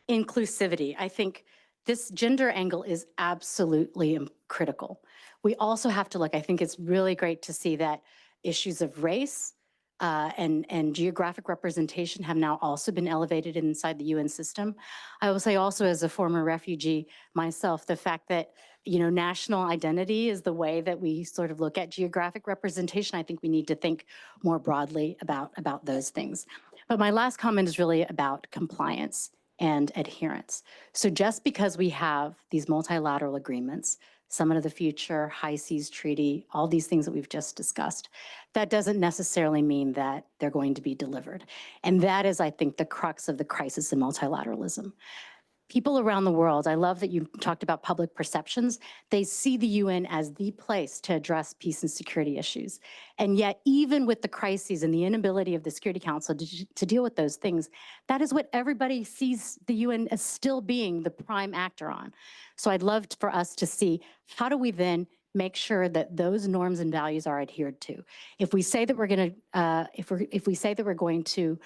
S6: inclusivity, I think this gender angle is absolutely critical. We also have to look, I think it's really great to see that issues of race and geographic representation have now also been elevated inside the UN system. I will say also, as a former refugee myself, the fact that national identity is the way that we sort of look at geographic representation. I think we need to think more broadly about those things. But my last comment is really about compliance and adherence. So just because we have these multilateral agreements, Summit of the Future, High Seas Treaty, all these things that we've just discussed, that doesn't necessarily mean that they're going to be delivered. And that is, I think, the crux of the crisis in multilateralism. People around the world, I love that you talked about public perceptions. They see the UN as the place to address peace and security issues. And yet, even with the crises and the inability of the Security Council to deal with those things, that is what everybody sees the UN as still being the prime actor on. So I'd love for us to see, how do we then make sure that those norms and values are adhered to? If we say that we're going to, if we say that we're going to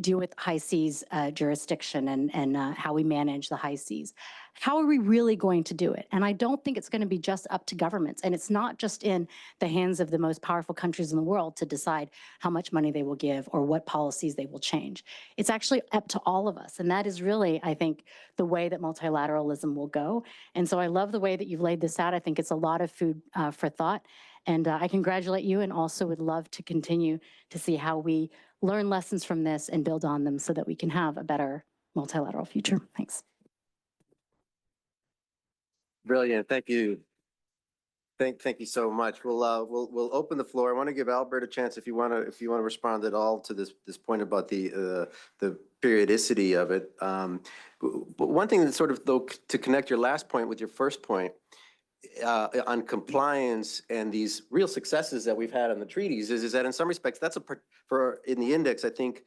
S6: deal with high seas jurisdiction and how we manage the high seas, how are we really going to do it? And I don't think it's going to be just up to governments, and it's not just in the hands of the most powerful countries in the world to decide how much money they will give or what policies they will change. It's actually up to all of us, and that is really, I think, the way that multilateralism will go. And so I love the way that you've laid this out. I think it's a lot of food for thought, and I congratulate you, and also would love to continue to see how we learn lessons from this and build on them so that we can have a better multilateral future. Thanks.
S1: Brilliant. Thank you. Thank you so much. We'll open the floor. I want to give Albert a chance if you want to respond at all to this point about the periodicity of it. But one thing that sort of, though, to connect your last point with your first point on compliance and these real successes that we've had on the treaties is that in some respects that's in the index, I think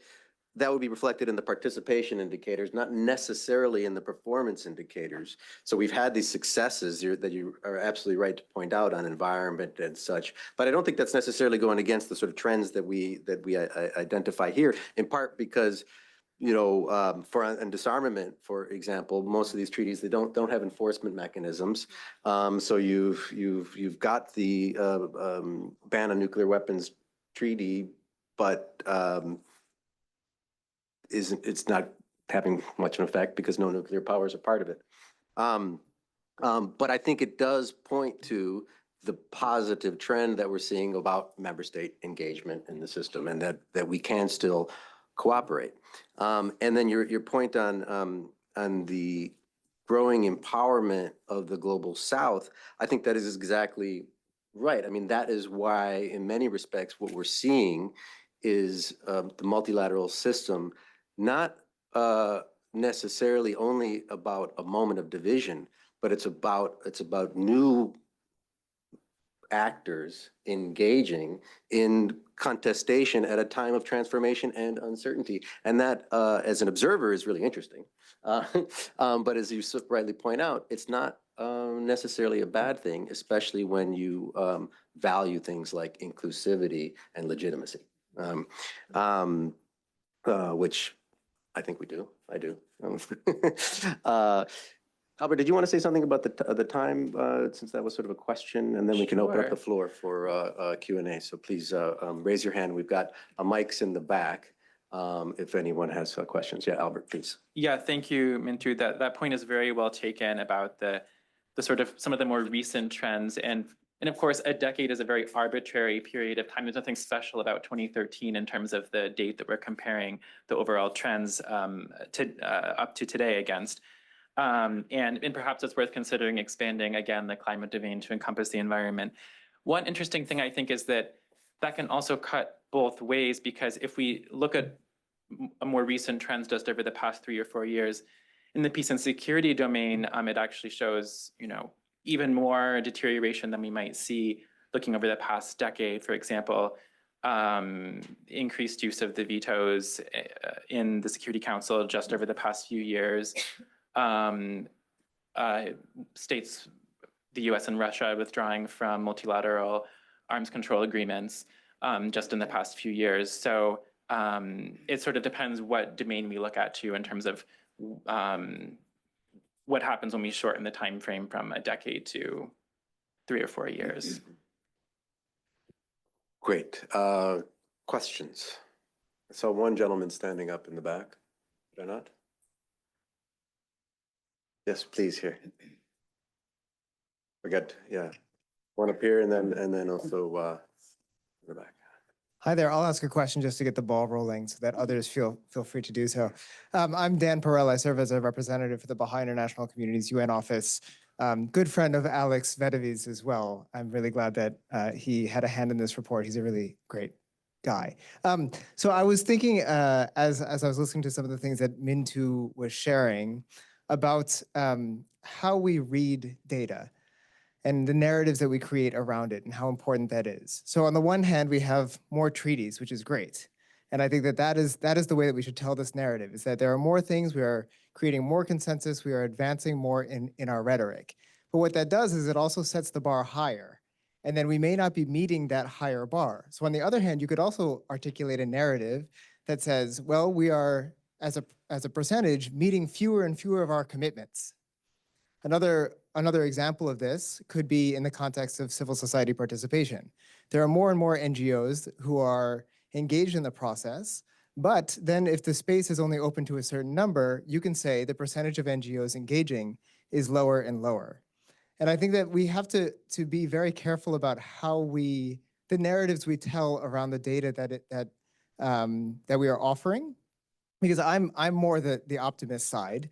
S1: that would be reflected in the participation indicators, not necessarily in the performance indicators. So we've had these successes that you are absolutely right to point out on environment and such, but I don't think that's necessarily going against the sort of trends that we identify here, in part because, you know, and disarmament, for example, most of these treaties, they don't have enforcement mechanisms. So you've got the ban on nuclear weapons treaty, but it's not having much an effect because no nuclear powers are part of it. But I think it does point to the positive trend that we're seeing about member state engagement in the system, and that we can still cooperate. And then your point on the growing empowerment of the global South, I think that is exactly right. I mean, that is why, in many respects, what we're seeing is the multilateral system not necessarily only about a moment of division, but it's about new actors engaging in contestation at a time of transformation and uncertainty. And that, as an observer, is really interesting. But as you so rightly point out, it's not necessarily a bad thing, especially when you value things like inclusivity and legitimacy, which I think we do. I do. Albert, did you want to say something about the time, since that was sort of a question, and then we can open up the floor for Q&A. So please raise your hand. We've got mics in the back if anyone has questions. Yeah, Albert, please.
S4: Yeah, thank you, Mintu. That point is very well taken about the sort of some of the more recent trends. And of course, a decade is a very arbitrary period of time. There's nothing special about 2013 in terms of the date that we're comparing the overall trends up to today against. And perhaps it's worth considering expanding, again, the climate domain to encompass the environment. One interesting thing I think is that can also cut both ways, because if we look at a more recent trends just over the past 3 or 4 years, in the peace and security domain, it actually shows, you know, even more deterioration than we might see looking over the past decade. For example, increased use of the vetoes in the Security Council just over the past few years. States, the US and Russia, withdrawing from multilateral arms control agreements just in the past few years. So it sort of depends what domain we look at too, in terms of what happens when we shorten the time frame from a decade to 3 or 4 years.
S1: Great. Questions? I saw one gentleman standing up in the back. Did I not? Yes, please, here. We got, yeah, one up here and then also in the back.
S7: Hi there. I'll ask a question just to get the ball rolling so that others feel free to do so. I'm Dan Perel. I serve as a representative for the Baha'i International Community's UN office. Good friend of Alex Vedavi's as well. I'm really glad that he had a hand in this report. He's a really great guy. So I was thinking as I was listening to some of the things that Mintu was sharing about how we read data and the narratives that we create around it and how important that is. So on the one hand, we have more treaties, which is great. And I think that is the way that we should tell this narrative, is that there are more things, we are creating more consensus, we are advancing more in our rhetoric. But what that does is it also sets the bar higher. And then we may not be meeting that higher bar. So on the other hand, you could also articulate a narrative that says, well, we are, as a percentage, meeting fewer and fewer of our commitments. Another example of this could be in the context of civil society participation. There are more and more NGOs who are engaged in the process, but then if the space is only open to a certain number, you can say the percentage of NGOs engaging is lower and lower. And I think that we have to be very careful about how the narratives we tell around the data that we are offering, because I'm more the optimist side,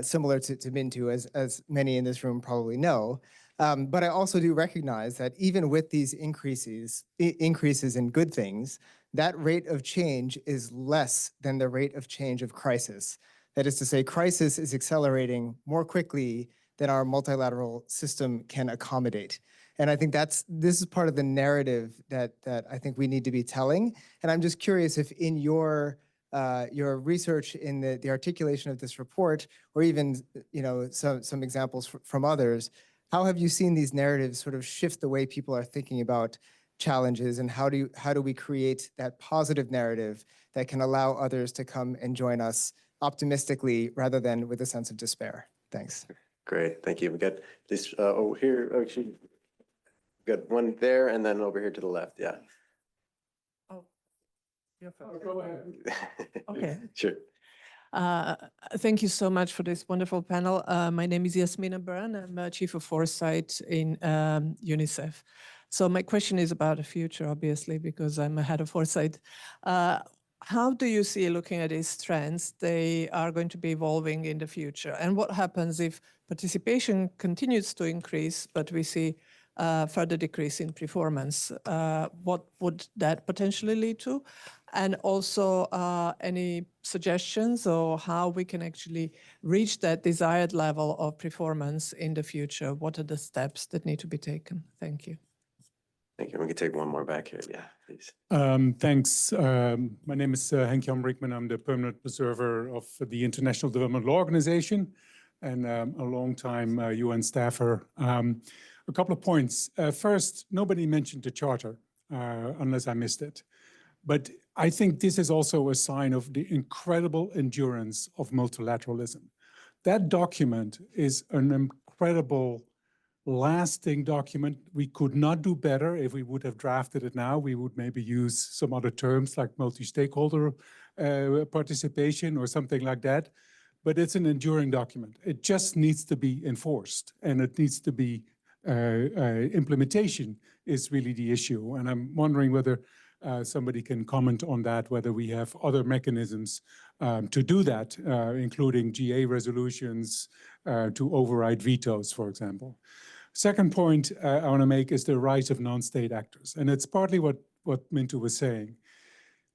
S7: similar to Mintu, as many in this room probably know. But I also do recognize that even with these increases in good things, that rate of change is less than the rate of change of crisis. That is to say, crisis is accelerating more quickly than our multilateral system can accommodate. And I think this is part of the narrative that I think we need to be telling. And I'm just curious if in your research in the articulation of this report, or even some examples from others, how have you seen these narratives sort of shift the way people are thinking about challenges, and how do we create that positive narrative that can allow others to come and join us optimistically rather than with a sense of despair? Thanks.
S1: Great, thank you. We got this over here. Actually, we got one there, and then over here to the left. Yeah.
S8: Go ahead. Okay.
S1: Sure.
S8: Thank you so much for this wonderful panel. My name is Yasmina Byrne. I'm Chief of Foresight in UNICEF. So my question is about the future, obviously, because I'm a head of Foresight. How do you see, looking at these trends, they are going to be evolving in the future? And what happens if participation continues to increase, but we see further decrease in performance? What would that potentially lead to? And also any suggestions or how we can actually reach that desired level of performance in the future? What are the steps that need to be taken? Thank you.
S1: Thank you. We can take one more back here. Yeah, please.
S9: Thanks. My name is Henk-Jan Brinkman. I'm the permanent observer of the International Development Law Organization and a long-time UN staffer. A couple of points. First, nobody mentioned the Charter, unless I missed it. But I think this is also a sign of the incredible endurance of multilateralism. That document is an incredible, lasting document. We could not do better. If we would have drafted it now, we would maybe use some other terms like multi-stakeholder participation or something like that. But it's an enduring document. It just needs to be enforced, and it needs to be implementation is really the issue. And I'm wondering whether somebody can comment on that, whether we have other mechanisms to do that, including GA resolutions to override vetoes, for example. Second point I want to make is the rise of non-state actors. And it's partly what Mintu was saying.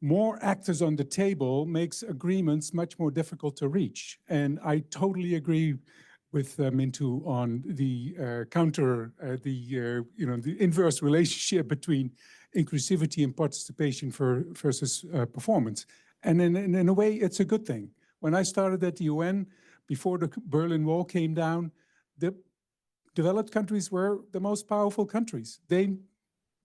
S9: More actors on the table makes agreements much more difficult to reach. And I totally agree with Mintu on the the inverse relationship between inclusivity and participation versus performance. And in a way, it's a good thing. When I started at the UN, before the Berlin Wall came down, the developed countries were the most powerful countries. They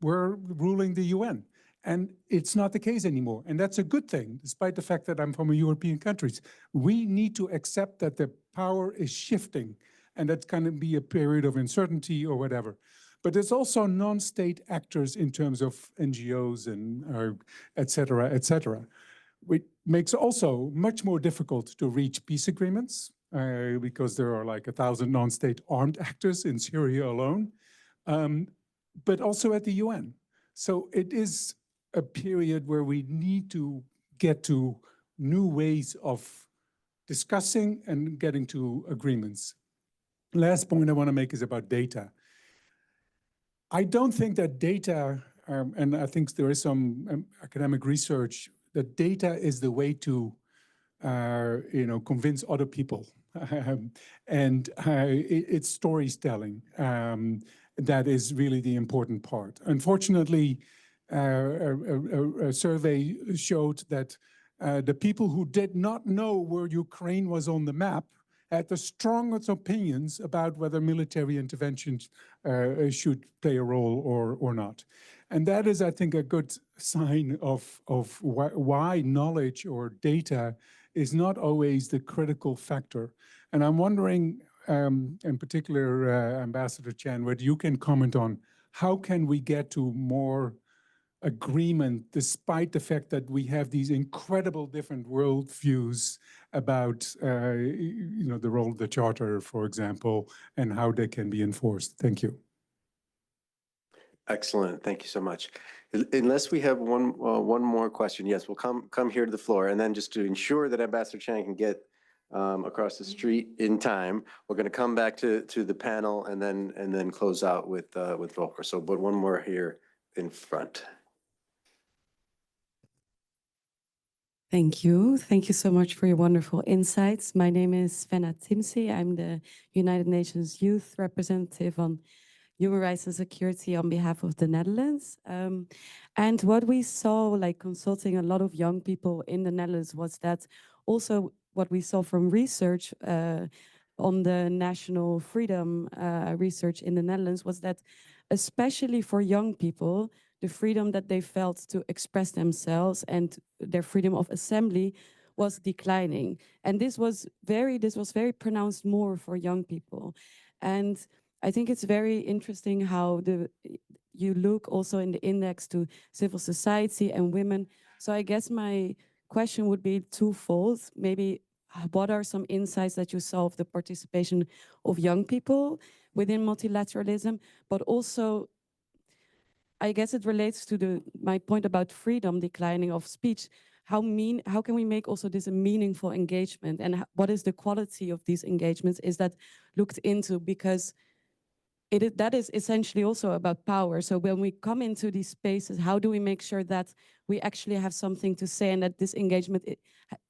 S9: were ruling the UN. And it's not the case anymore. And that's a good thing, despite the fact that I'm from a European country. We need to accept that the power is shifting, and that's going to be a period of uncertainty or whatever. But there's also non-state actors in terms of NGOs and et cetera, which makes also much more difficult to reach peace agreements because there are like 1,000 non-state armed actors in Syria alone, but also at the UN. So it is a period where we need to get to new ways of discussing and getting to agreements. Last point I want to make is about data. I don't think that data, and I think there is some academic research, that data is the way to convince other people. And it's storytelling that is really the important part. Unfortunately, a survey showed that the people who did not know where Ukraine was on the map had the strongest opinions about whether military interventions should play a role or not. And that is, I think, a good sign of why knowledge or data is not always the critical factor. And I'm wondering, in particular, Ambassador Chan, whether you can comment on how can we get to more agreement, despite the fact that we have these incredible different worldviews about the role of the Charter, for example, and how they can be enforced. Thank you.
S1: Excellent. Thank you so much. Unless we have one more question, yes, we'll come here to the floor. And then just to ensure that Ambassador Chan can get across the street in time, we're going to come back to the panel and then close out with Volker. So, but one more here in front.
S10: Thank you. Thank you so much for your wonderful insights. My name is Fenna Timsey. I'm the United Nations Youth Representative on Human Rights and Security on behalf of the Netherlands. And what we saw, like consulting a lot of young people in the Netherlands, was that also what we saw from research on the national freedom research in the Netherlands was that especially for young people, the freedom that they felt to express themselves and their freedom of assembly was declining. And this was very pronounced more for young people. And I think it's very interesting how you look also in the index to civil society and women. So I guess my question would be twofold. Maybe what are some insights that you saw of the participation of young people within multilateralism, but also I guess it relates to my point about freedom declining of speech. How can we make also this a meaningful engagement, and what is the quality of these engagements? Is that looked into, because that is essentially also about power. So when we come into these spaces, how do we make sure that we actually have something to say and that this engagement,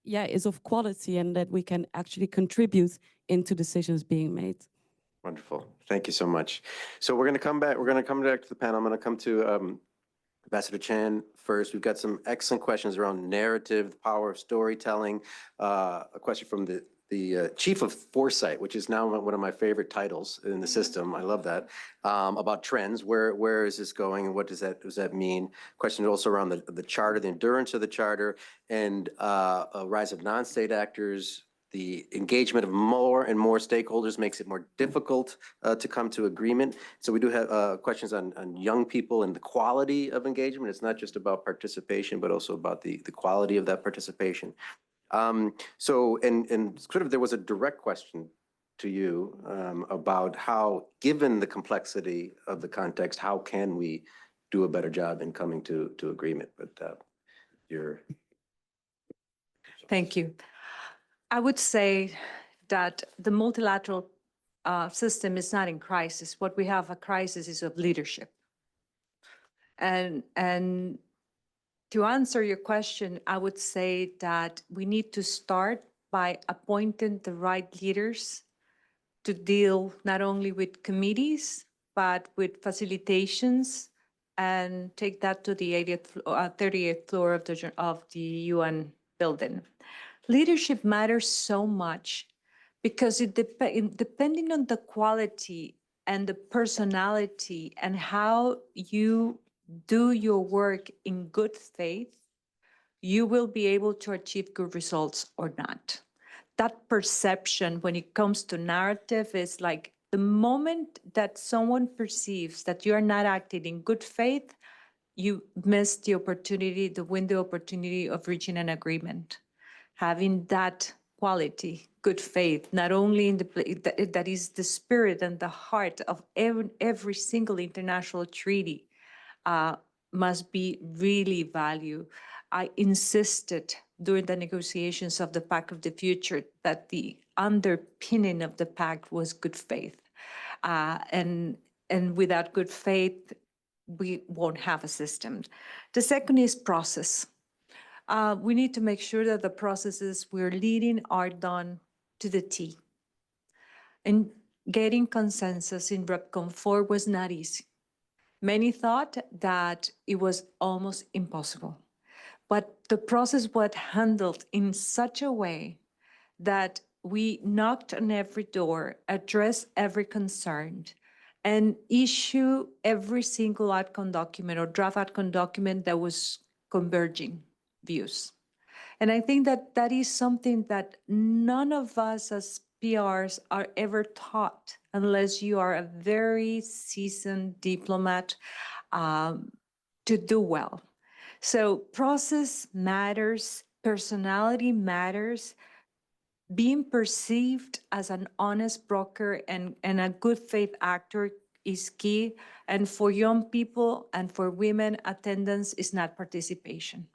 S10: is of quality and that we can actually contribute into decisions being made?
S1: Wonderful. Thank you so much. So we're going to come back. We're going to come back to the panel. I'm going to come to Ambassador Chan first. We've got some excellent questions around narrative, the power of storytelling. A question from the Chief of Foresight, which is now one of my favorite titles in the system. I love that. About trends. Where is this going, and what does that mean? Question also around the charter, the endurance of the charter, and a rise of non-state actors. The engagement of more and more stakeholders makes it more difficult to come to agreement. So we do have questions on young people and the quality of engagement. It's not just about participation, but also about the quality of that participation. So sort of there was a direct question to you about how, given the complexity of the context, how can we do a better job in coming to agreement? But
S5: Thank you. I would say that the multilateral system is not in crisis. What we have a crisis is of leadership. And to answer your question, I would say that we need to start by appointing the right leaders to deal not only with committees, but with facilitations, and take that to the 38th floor of the UN building. Leadership matters so much because depending on the quality and the personality and how you do your work in good faith, you will be able to achieve good results or not. That perception when it comes to narrative is like the moment that someone perceives that you're not acting in good faith, you miss the opportunity, the window opportunity of reaching an agreement. Having that quality, good faith, not only in that is the spirit and the heart of every single international treaty, must be really valued. I insisted during the negotiations of the Pact of the Future that the underpinning of the pact was good faith. And without good faith, we won't have a system. The second is process. We need to make sure that the processes we're leading are done to the T. And getting consensus in RepCon 4 was not easy. Many thought that it was almost impossible. But the process was handled in such a way that we knocked on every door, addressed every concern, and issue every single outcome document or draft outcome document that was converging views. And I think that that is something that none of us as PRs are ever taught unless you are a very seasoned diplomat to do well. So process matters, personality matters, being perceived as an honest broker and a good faith actor is key. And for young people and for women, attendance is not participation.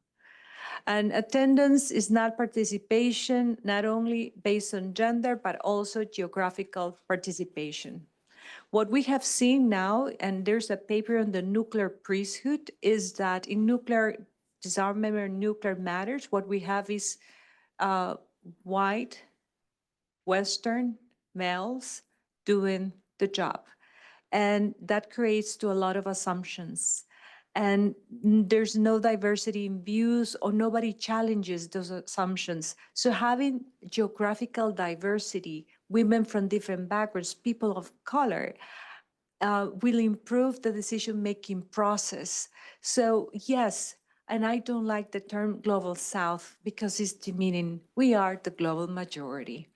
S5: And attendance is not participation, not only based on gender, but also geographical participation. What we have seen now, and there's a paper on the nuclear priesthood, is that in nuclear disarmament or nuclear matters, what we have is white, Western males doing the job. And that creates to a lot of assumptions. And there's no diversity in views, or nobody challenges those assumptions. So having geographical diversity, women from different backgrounds, people of color, will improve the decision-making process. So yes, and I don't like the term global south because it's demeaning. We are the global majority.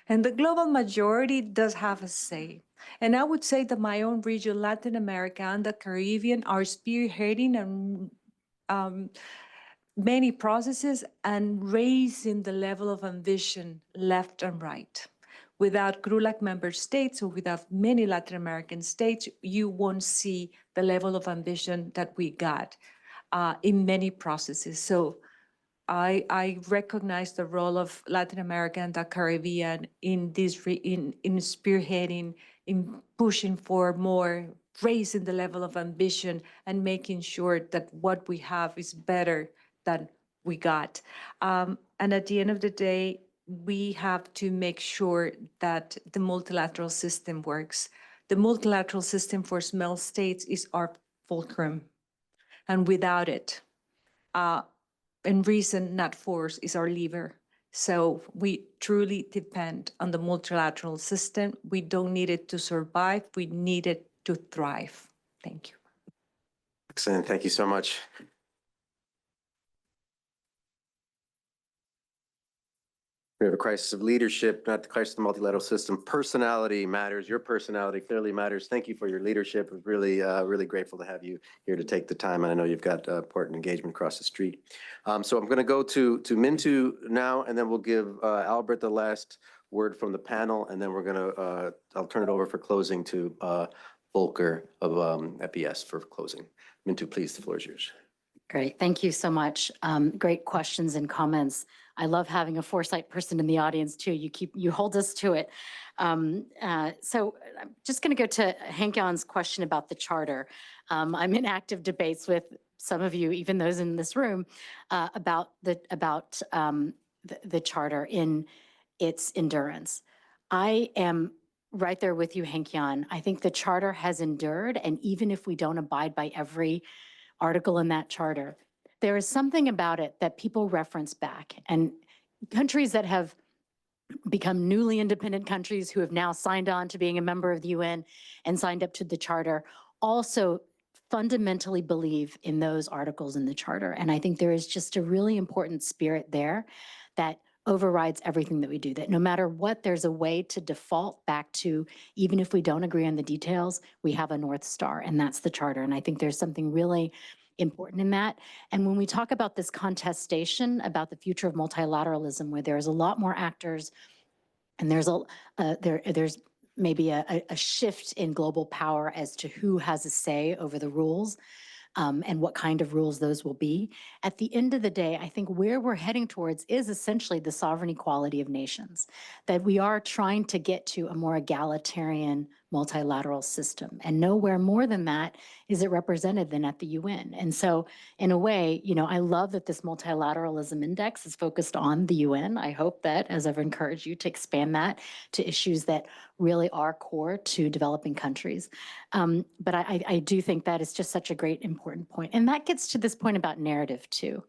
S5: And the global majority does have a say. And I would say that my own region, Latin America and the Caribbean, are spearheading and many processes and raising the level of ambition left and right. Without GRULAC member states or without many Latin American states, you won't see the level of ambition that we got in many processes. So I recognize the role of Latin America and the Caribbean in this in spearheading, in pushing for more, raising the level of ambition and making sure that what we have is better than we got. And at the end of the day, we have to make sure that the multilateral system works. The multilateral system for small states is our fulcrum. And without it, and reason, not force, is our lever. So we truly depend on the multilateral system. We don't need it to survive. We need it to thrive. Thank you.
S1: Excellent. Thank you so much. We have a crisis of leadership, not the crisis of the multilateral system. Personality matters. Your personality clearly matters. Thank you for your leadership. We're really, really grateful to have you here to take the time. And I know you've got important engagement across the street. So I'm going to go to Mintu now, and then we'll give Albert the last word from the panel, and then we're going to, I'll turn it over for closing to Volker of FBS for closing. Mintu, please, the floor is yours.
S6: Great, thank you so much. Great questions and comments. I love having a foresight person in the audience too. You hold us to it. So I'm just going to go to Henk-Jan's question about the charter. I'm in active debates with some of you, even those in this room, about the charter in its endurance. I am right there with you, Henk-Jan. I think the charter has endured, and even if we don't abide by every article in that charter, there is something about it that people reference back, and countries that have become newly independent countries who have now signed on to being a member of the UN and signed up to the charter also fundamentally believe in those articles in the charter. And I think there is just a really important spirit there that overrides everything that we do, that no matter what, there's a way to default back to, even if we don't agree on the details, we have a North Star, and that's the charter. And I think there's something really important in that. And when we talk about this contestation about the future of multilateralism, where there's a lot more actors and there's there's maybe a shift in global power as to who has a say over the rules, and what kind of rules those will be. At the end of the day, I think where we're heading towards is essentially the sovereign equality of nations, that we are trying to get to a more egalitarian multilateral system. And nowhere more than that is it represented than at the UN. And so in a way, you know, I love that this Multilateralism Index is focused on the UN. I hope that, as I've encouraged you, to expand that to issues that really are core to developing countries. But I do think that is just such a great, important point. And that gets to this point about narrative too,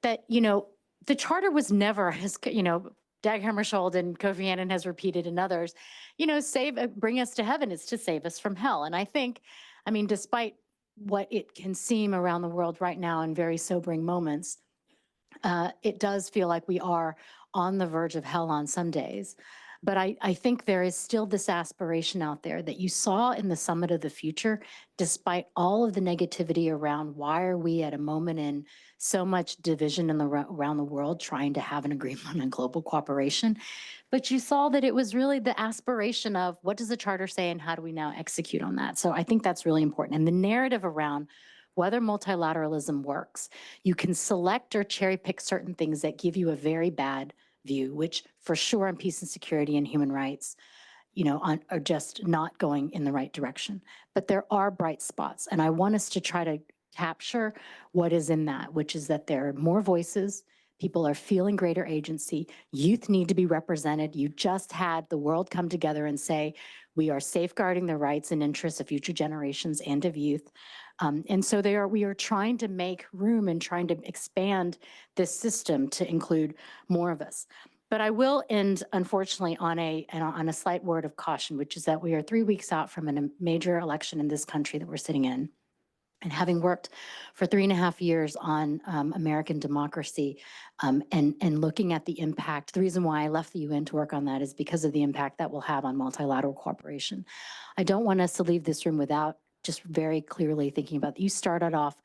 S6: that, you know, the charter was never, you know, Dag Hammarskjöld and Kofi Annan has repeated, and others, you know, bring us to heaven is to save us from hell. And I think, I mean, despite what it can seem around the world right now in very sobering moments, it does feel like we are on the verge of hell on some days. But I think there is still this aspiration out there that you saw in the Summit of the Future, despite all of the negativity around why are we at a moment in so much division around the world trying to have an agreement on global cooperation. But you saw that it was really the aspiration of what does the charter say and how do we now execute on that? So I think that's really important. And the narrative around whether multilateralism works, you can select or cherry pick certain things that give you a very bad view, which for sure on peace and security and human rights, are just not going in the right direction. But there are bright spots, and I want us to try to capture what is in that, which is that there are more voices, people are feeling greater agency, youth need to be represented. You just had the world come together and say, we are safeguarding the rights and interests of future generations and of youth. And so we are trying to make room and trying to expand this system to include more of us. But I will end, unfortunately, on a slight word of caution, which is that we are 3 weeks out from a major election in this country that we're sitting in. And having worked for 3.5 years on American democracy and looking at the impact, the reason why I left the UN to work on that is because of the impact that will have on multilateral cooperation. I don't want us to leave this room without just very clearly thinking about, you started off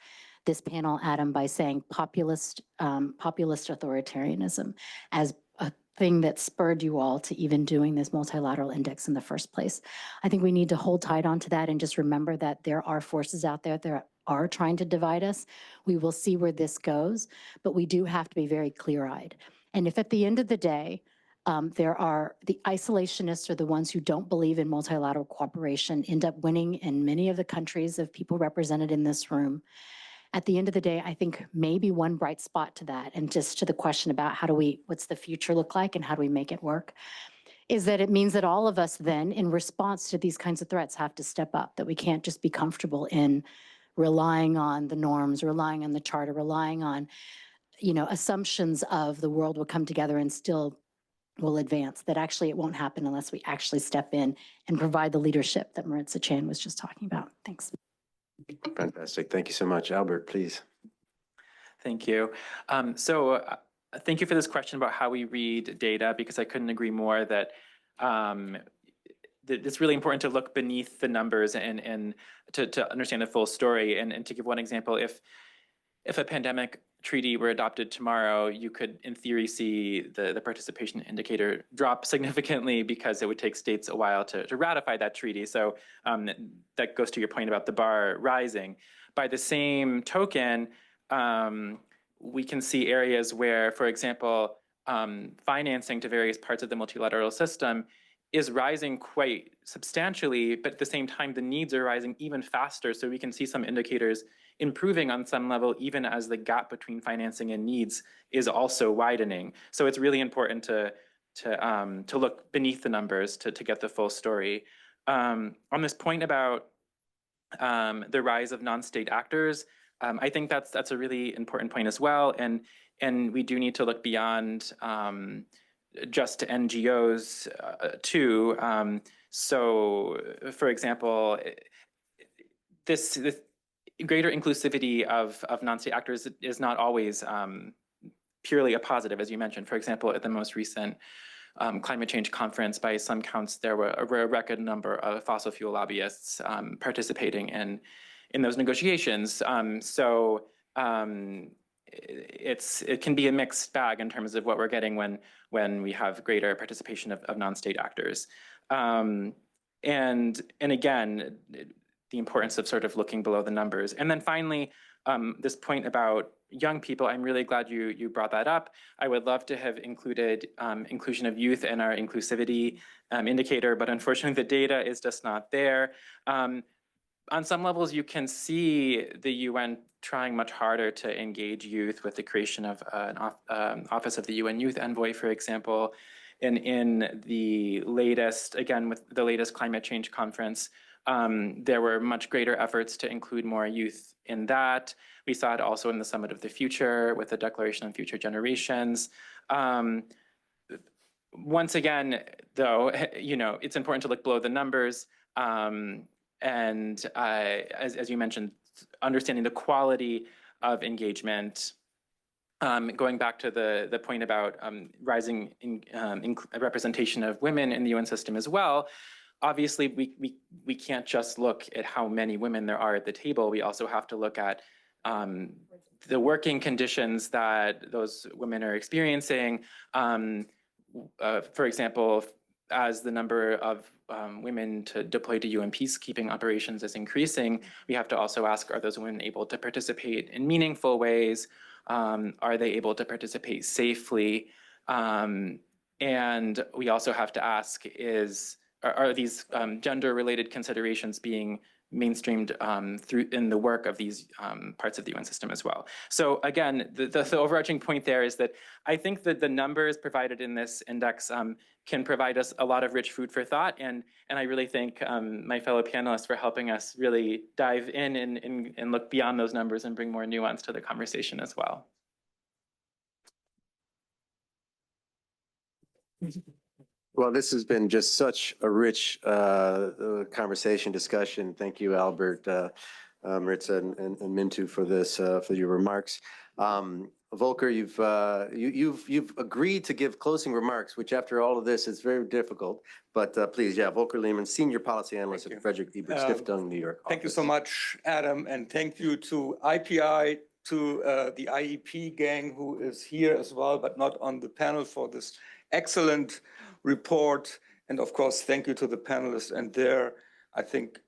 S6: this panel, Adam, by saying populist authoritarianism as a thing that spurred you all to even doing this multilateral index in the first place. I think we need to hold tight onto that and just remember that there are forces out there that are trying to divide us. We will see where this goes, but we do have to be very clear-eyed. And if at the end of the day, there are the isolationists or the ones who don't believe in multilateral cooperation end up winning in many of the countries of people represented in this room. At the end of the day, I think maybe one bright spot to that, and just to the question about what's the future look like and how do we make it work, is that it means that all of us then, in response to these kinds of threats, have to step up, that we can't just be comfortable in relying on the norms, relying on the charter, relying on, assumptions of the world will come together and still will advance, that actually it won't happen unless we actually step in and provide the leadership that Maritza Chan was just talking about. Thanks.
S1: Fantastic. Thank you so much. Albert, please.
S4: Thank you. Thank you for this question about how we read data, because I couldn't agree more that it's really important to look beneath the numbers and to understand the full story. And to give one example, if a pandemic treaty were adopted tomorrow, you could, in theory, see the participation indicator drop significantly because it would take states a while to ratify that treaty. So that goes to your point about the bar rising. By the same token, we can see areas where, for example, financing to various parts of the multilateral system is rising quite substantially, but at the same time, the needs are rising even faster. So we can see some indicators improving on some level, even as the gap between financing and needs is also widening. So it's really important to look beneath the numbers to get the full story. On this point about the rise of non-state actors, I think that's a really important point as well. And we do need to look beyond just NGOs too. So, for example, this greater inclusivity of non-state actors is not always purely a positive, as you mentioned. For example, at the most recent climate change conference, by some counts, there were a record number of fossil fuel lobbyists participating in those negotiations. It can be a mixed bag in terms of what we're getting when we have greater participation of non-state actors. And again, the importance of sort of looking below the numbers. And then finally, this point about young people, I'm really glad you brought that up. I would love to have included inclusion of youth in our inclusivity indicator, but unfortunately the data is just not there. On some levels, you can see the UN trying much harder to engage youth with the creation of an Office of the UN Youth Envoy, for example. And in the latest, again, with the latest climate change conference, there were much greater efforts to include more youth in that. We saw it also in the Summit of the Future with the Declaration on Future Generations. Once again, though, it's important to look below the numbers. And as you mentioned, understanding the quality of engagement going back to the point about rising representation of women in the UN system as well, obviously we can't just look at how many women there are at the table. We also have to look at the working conditions that those women are experiencing. For example, as the number of women to deploy to UN peacekeeping operations is increasing, we have to also ask, are those women able to participate in meaningful ways? Are they able to participate safely? And we also have to ask, are these gender-related considerations being mainstreamed through in the work of these parts of the UN system as well? So again, the overarching point there is that I think that the numbers provided in this index can provide us a lot of rich food for thought, and I really thank my fellow panelists for helping us really dive in and look beyond those numbers and bring more nuance to the conversation as well.
S1: Well, this has been just such a rich conversation, discussion. Thank you, Albert, Maritza, and Mintu for this, for your remarks. Volker, you've agreed to give closing remarks, which after all of this is very difficult. But please, yeah, Volker Lehmann, Senior Policy Analyst at Friedrich-Ebert-Stiftung, New York.
S11: Thank you so much, Adam, and thank you to IPI, to the IEP gang who is here as well, but not on the panel, for this excellent report. And of course, thank you to the panelists and their, I think,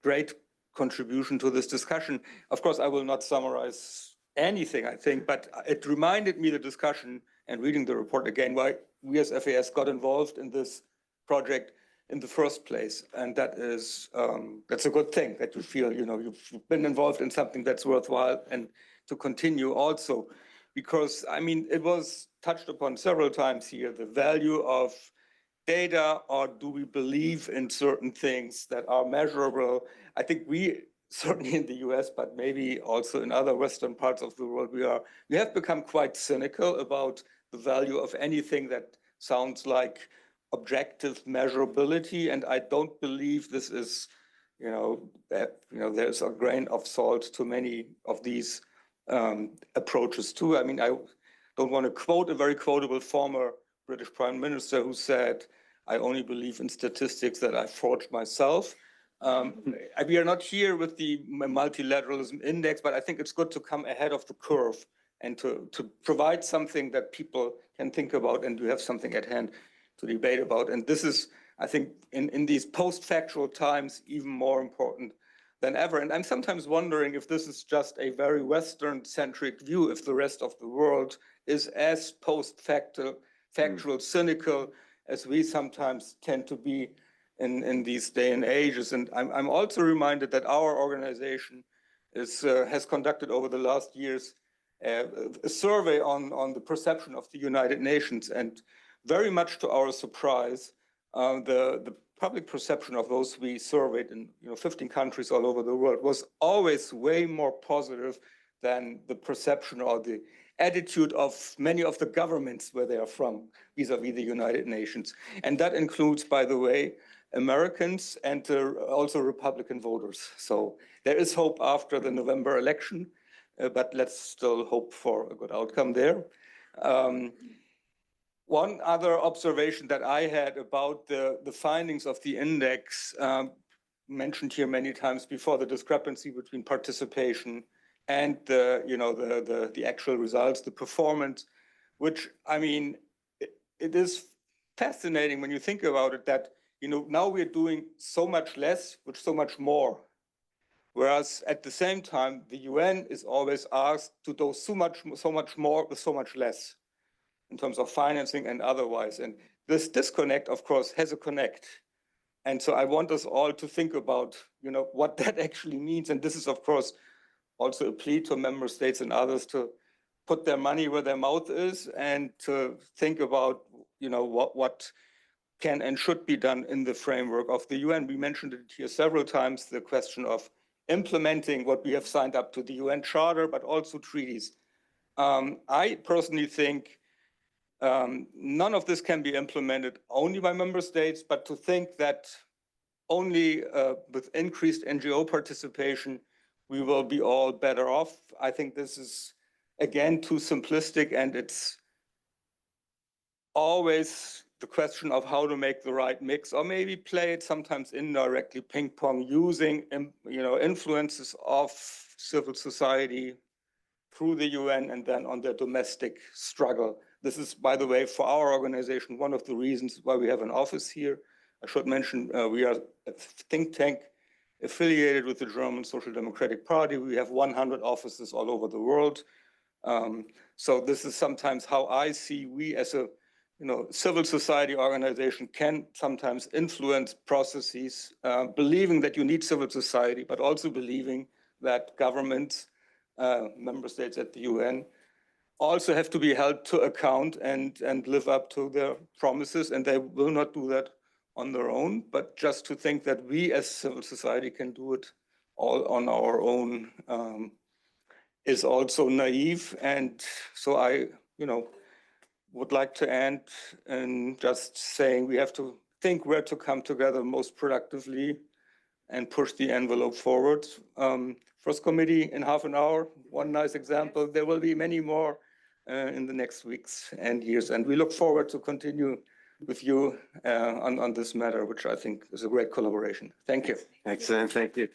S11: great contribution to this discussion. Of course, I will not summarize anything, I think, but it reminded me, the discussion and reading the report again, why we as FAS got involved in this project in the first place. And that is, that's a good thing, that you feel, you know, you've been involved in something that's worthwhile, and to continue also, because I mean, it was touched upon several times here, the value of data, or do we believe in certain things that are measurable? I think we, certainly in the US, but maybe also in other Western parts of the world, we have become quite cynical about the value of anything that sounds like objective measurability. And I don't believe this is, there's a grain of salt to many of these approaches too. I mean, I don't want to quote a very quotable former British Prime Minister who said, "I only believe in statistics that I forged myself." We are not here with the Multilateralism Index, but I think it's good to come ahead of the curve and to provide something that people can think about, and to have something at hand to debate about. And this is, I think, in these post-factual times, even more important than ever. And I'm sometimes wondering if this is just a very Western-centric view, if the rest of the world is as post-factual, cynical as we sometimes tend to be in these day and ages. And I'm also reminded that our organization has conducted over the last years a survey on the perception of the United Nations, and very much to our surprise, the public perception of those we surveyed in 15 countries all over the world was always way more positive than the perception or the attitude of many of the governments where they are from vis-a-vis the United Nations. And that includes, by the way, Americans and also Republican voters. So there is hope after the November election, but let's still hope for a good outcome there. One other observation that I had about the findings of the index, mentioned here many times before, the discrepancy between participation and the actual results, the performance, which, I mean, it is fascinating when you think about it, that now we're doing so much less with so much more. Whereas at the same time, the UN is always asked to do so much more with so much less, in terms of financing and otherwise. And this disconnect, of course, has a connect. And so I want us all to think about, what that actually means. And this is, of course, also a plea to member states and others to put their money where their mouth is, and to think about, what can and should be done in the framework of the UN. We mentioned it here several times, the question of implementing what we have signed up to, the UN Charter, but also treaties. I personally think none of this can be implemented only by member states, but to think that only with increased NGO participation, we will be all better off. I think this is again, too simplistic, and it's always the question of how to make the right mix, or maybe play it sometimes indirectly, ping pong, using influences of civil society through the UN and then on their domestic struggle. This is, by the way, for our organization, one of the reasons why we have an office here. I should mention we are a think tank affiliated with the German Social Democratic Party. We have 100 offices all over the world. So this is sometimes how I see we as a civil society organization can sometimes influence processes, believing that you need civil society, but also believing that governments, member states at the UN, also have to be held to account and live up to their promises, and they will not do that on their own, but just to think that we as civil society can do it all on our own is also naive. And so I, would like to end in just saying we have to think where to come together most productively and push the envelope forward. First committee in half an hour, one nice example. There will be many more in the next weeks and years. And we look forward to continue with you on this matter, which I think is a great collaboration. Thank you.
S1: Excellent, thank you.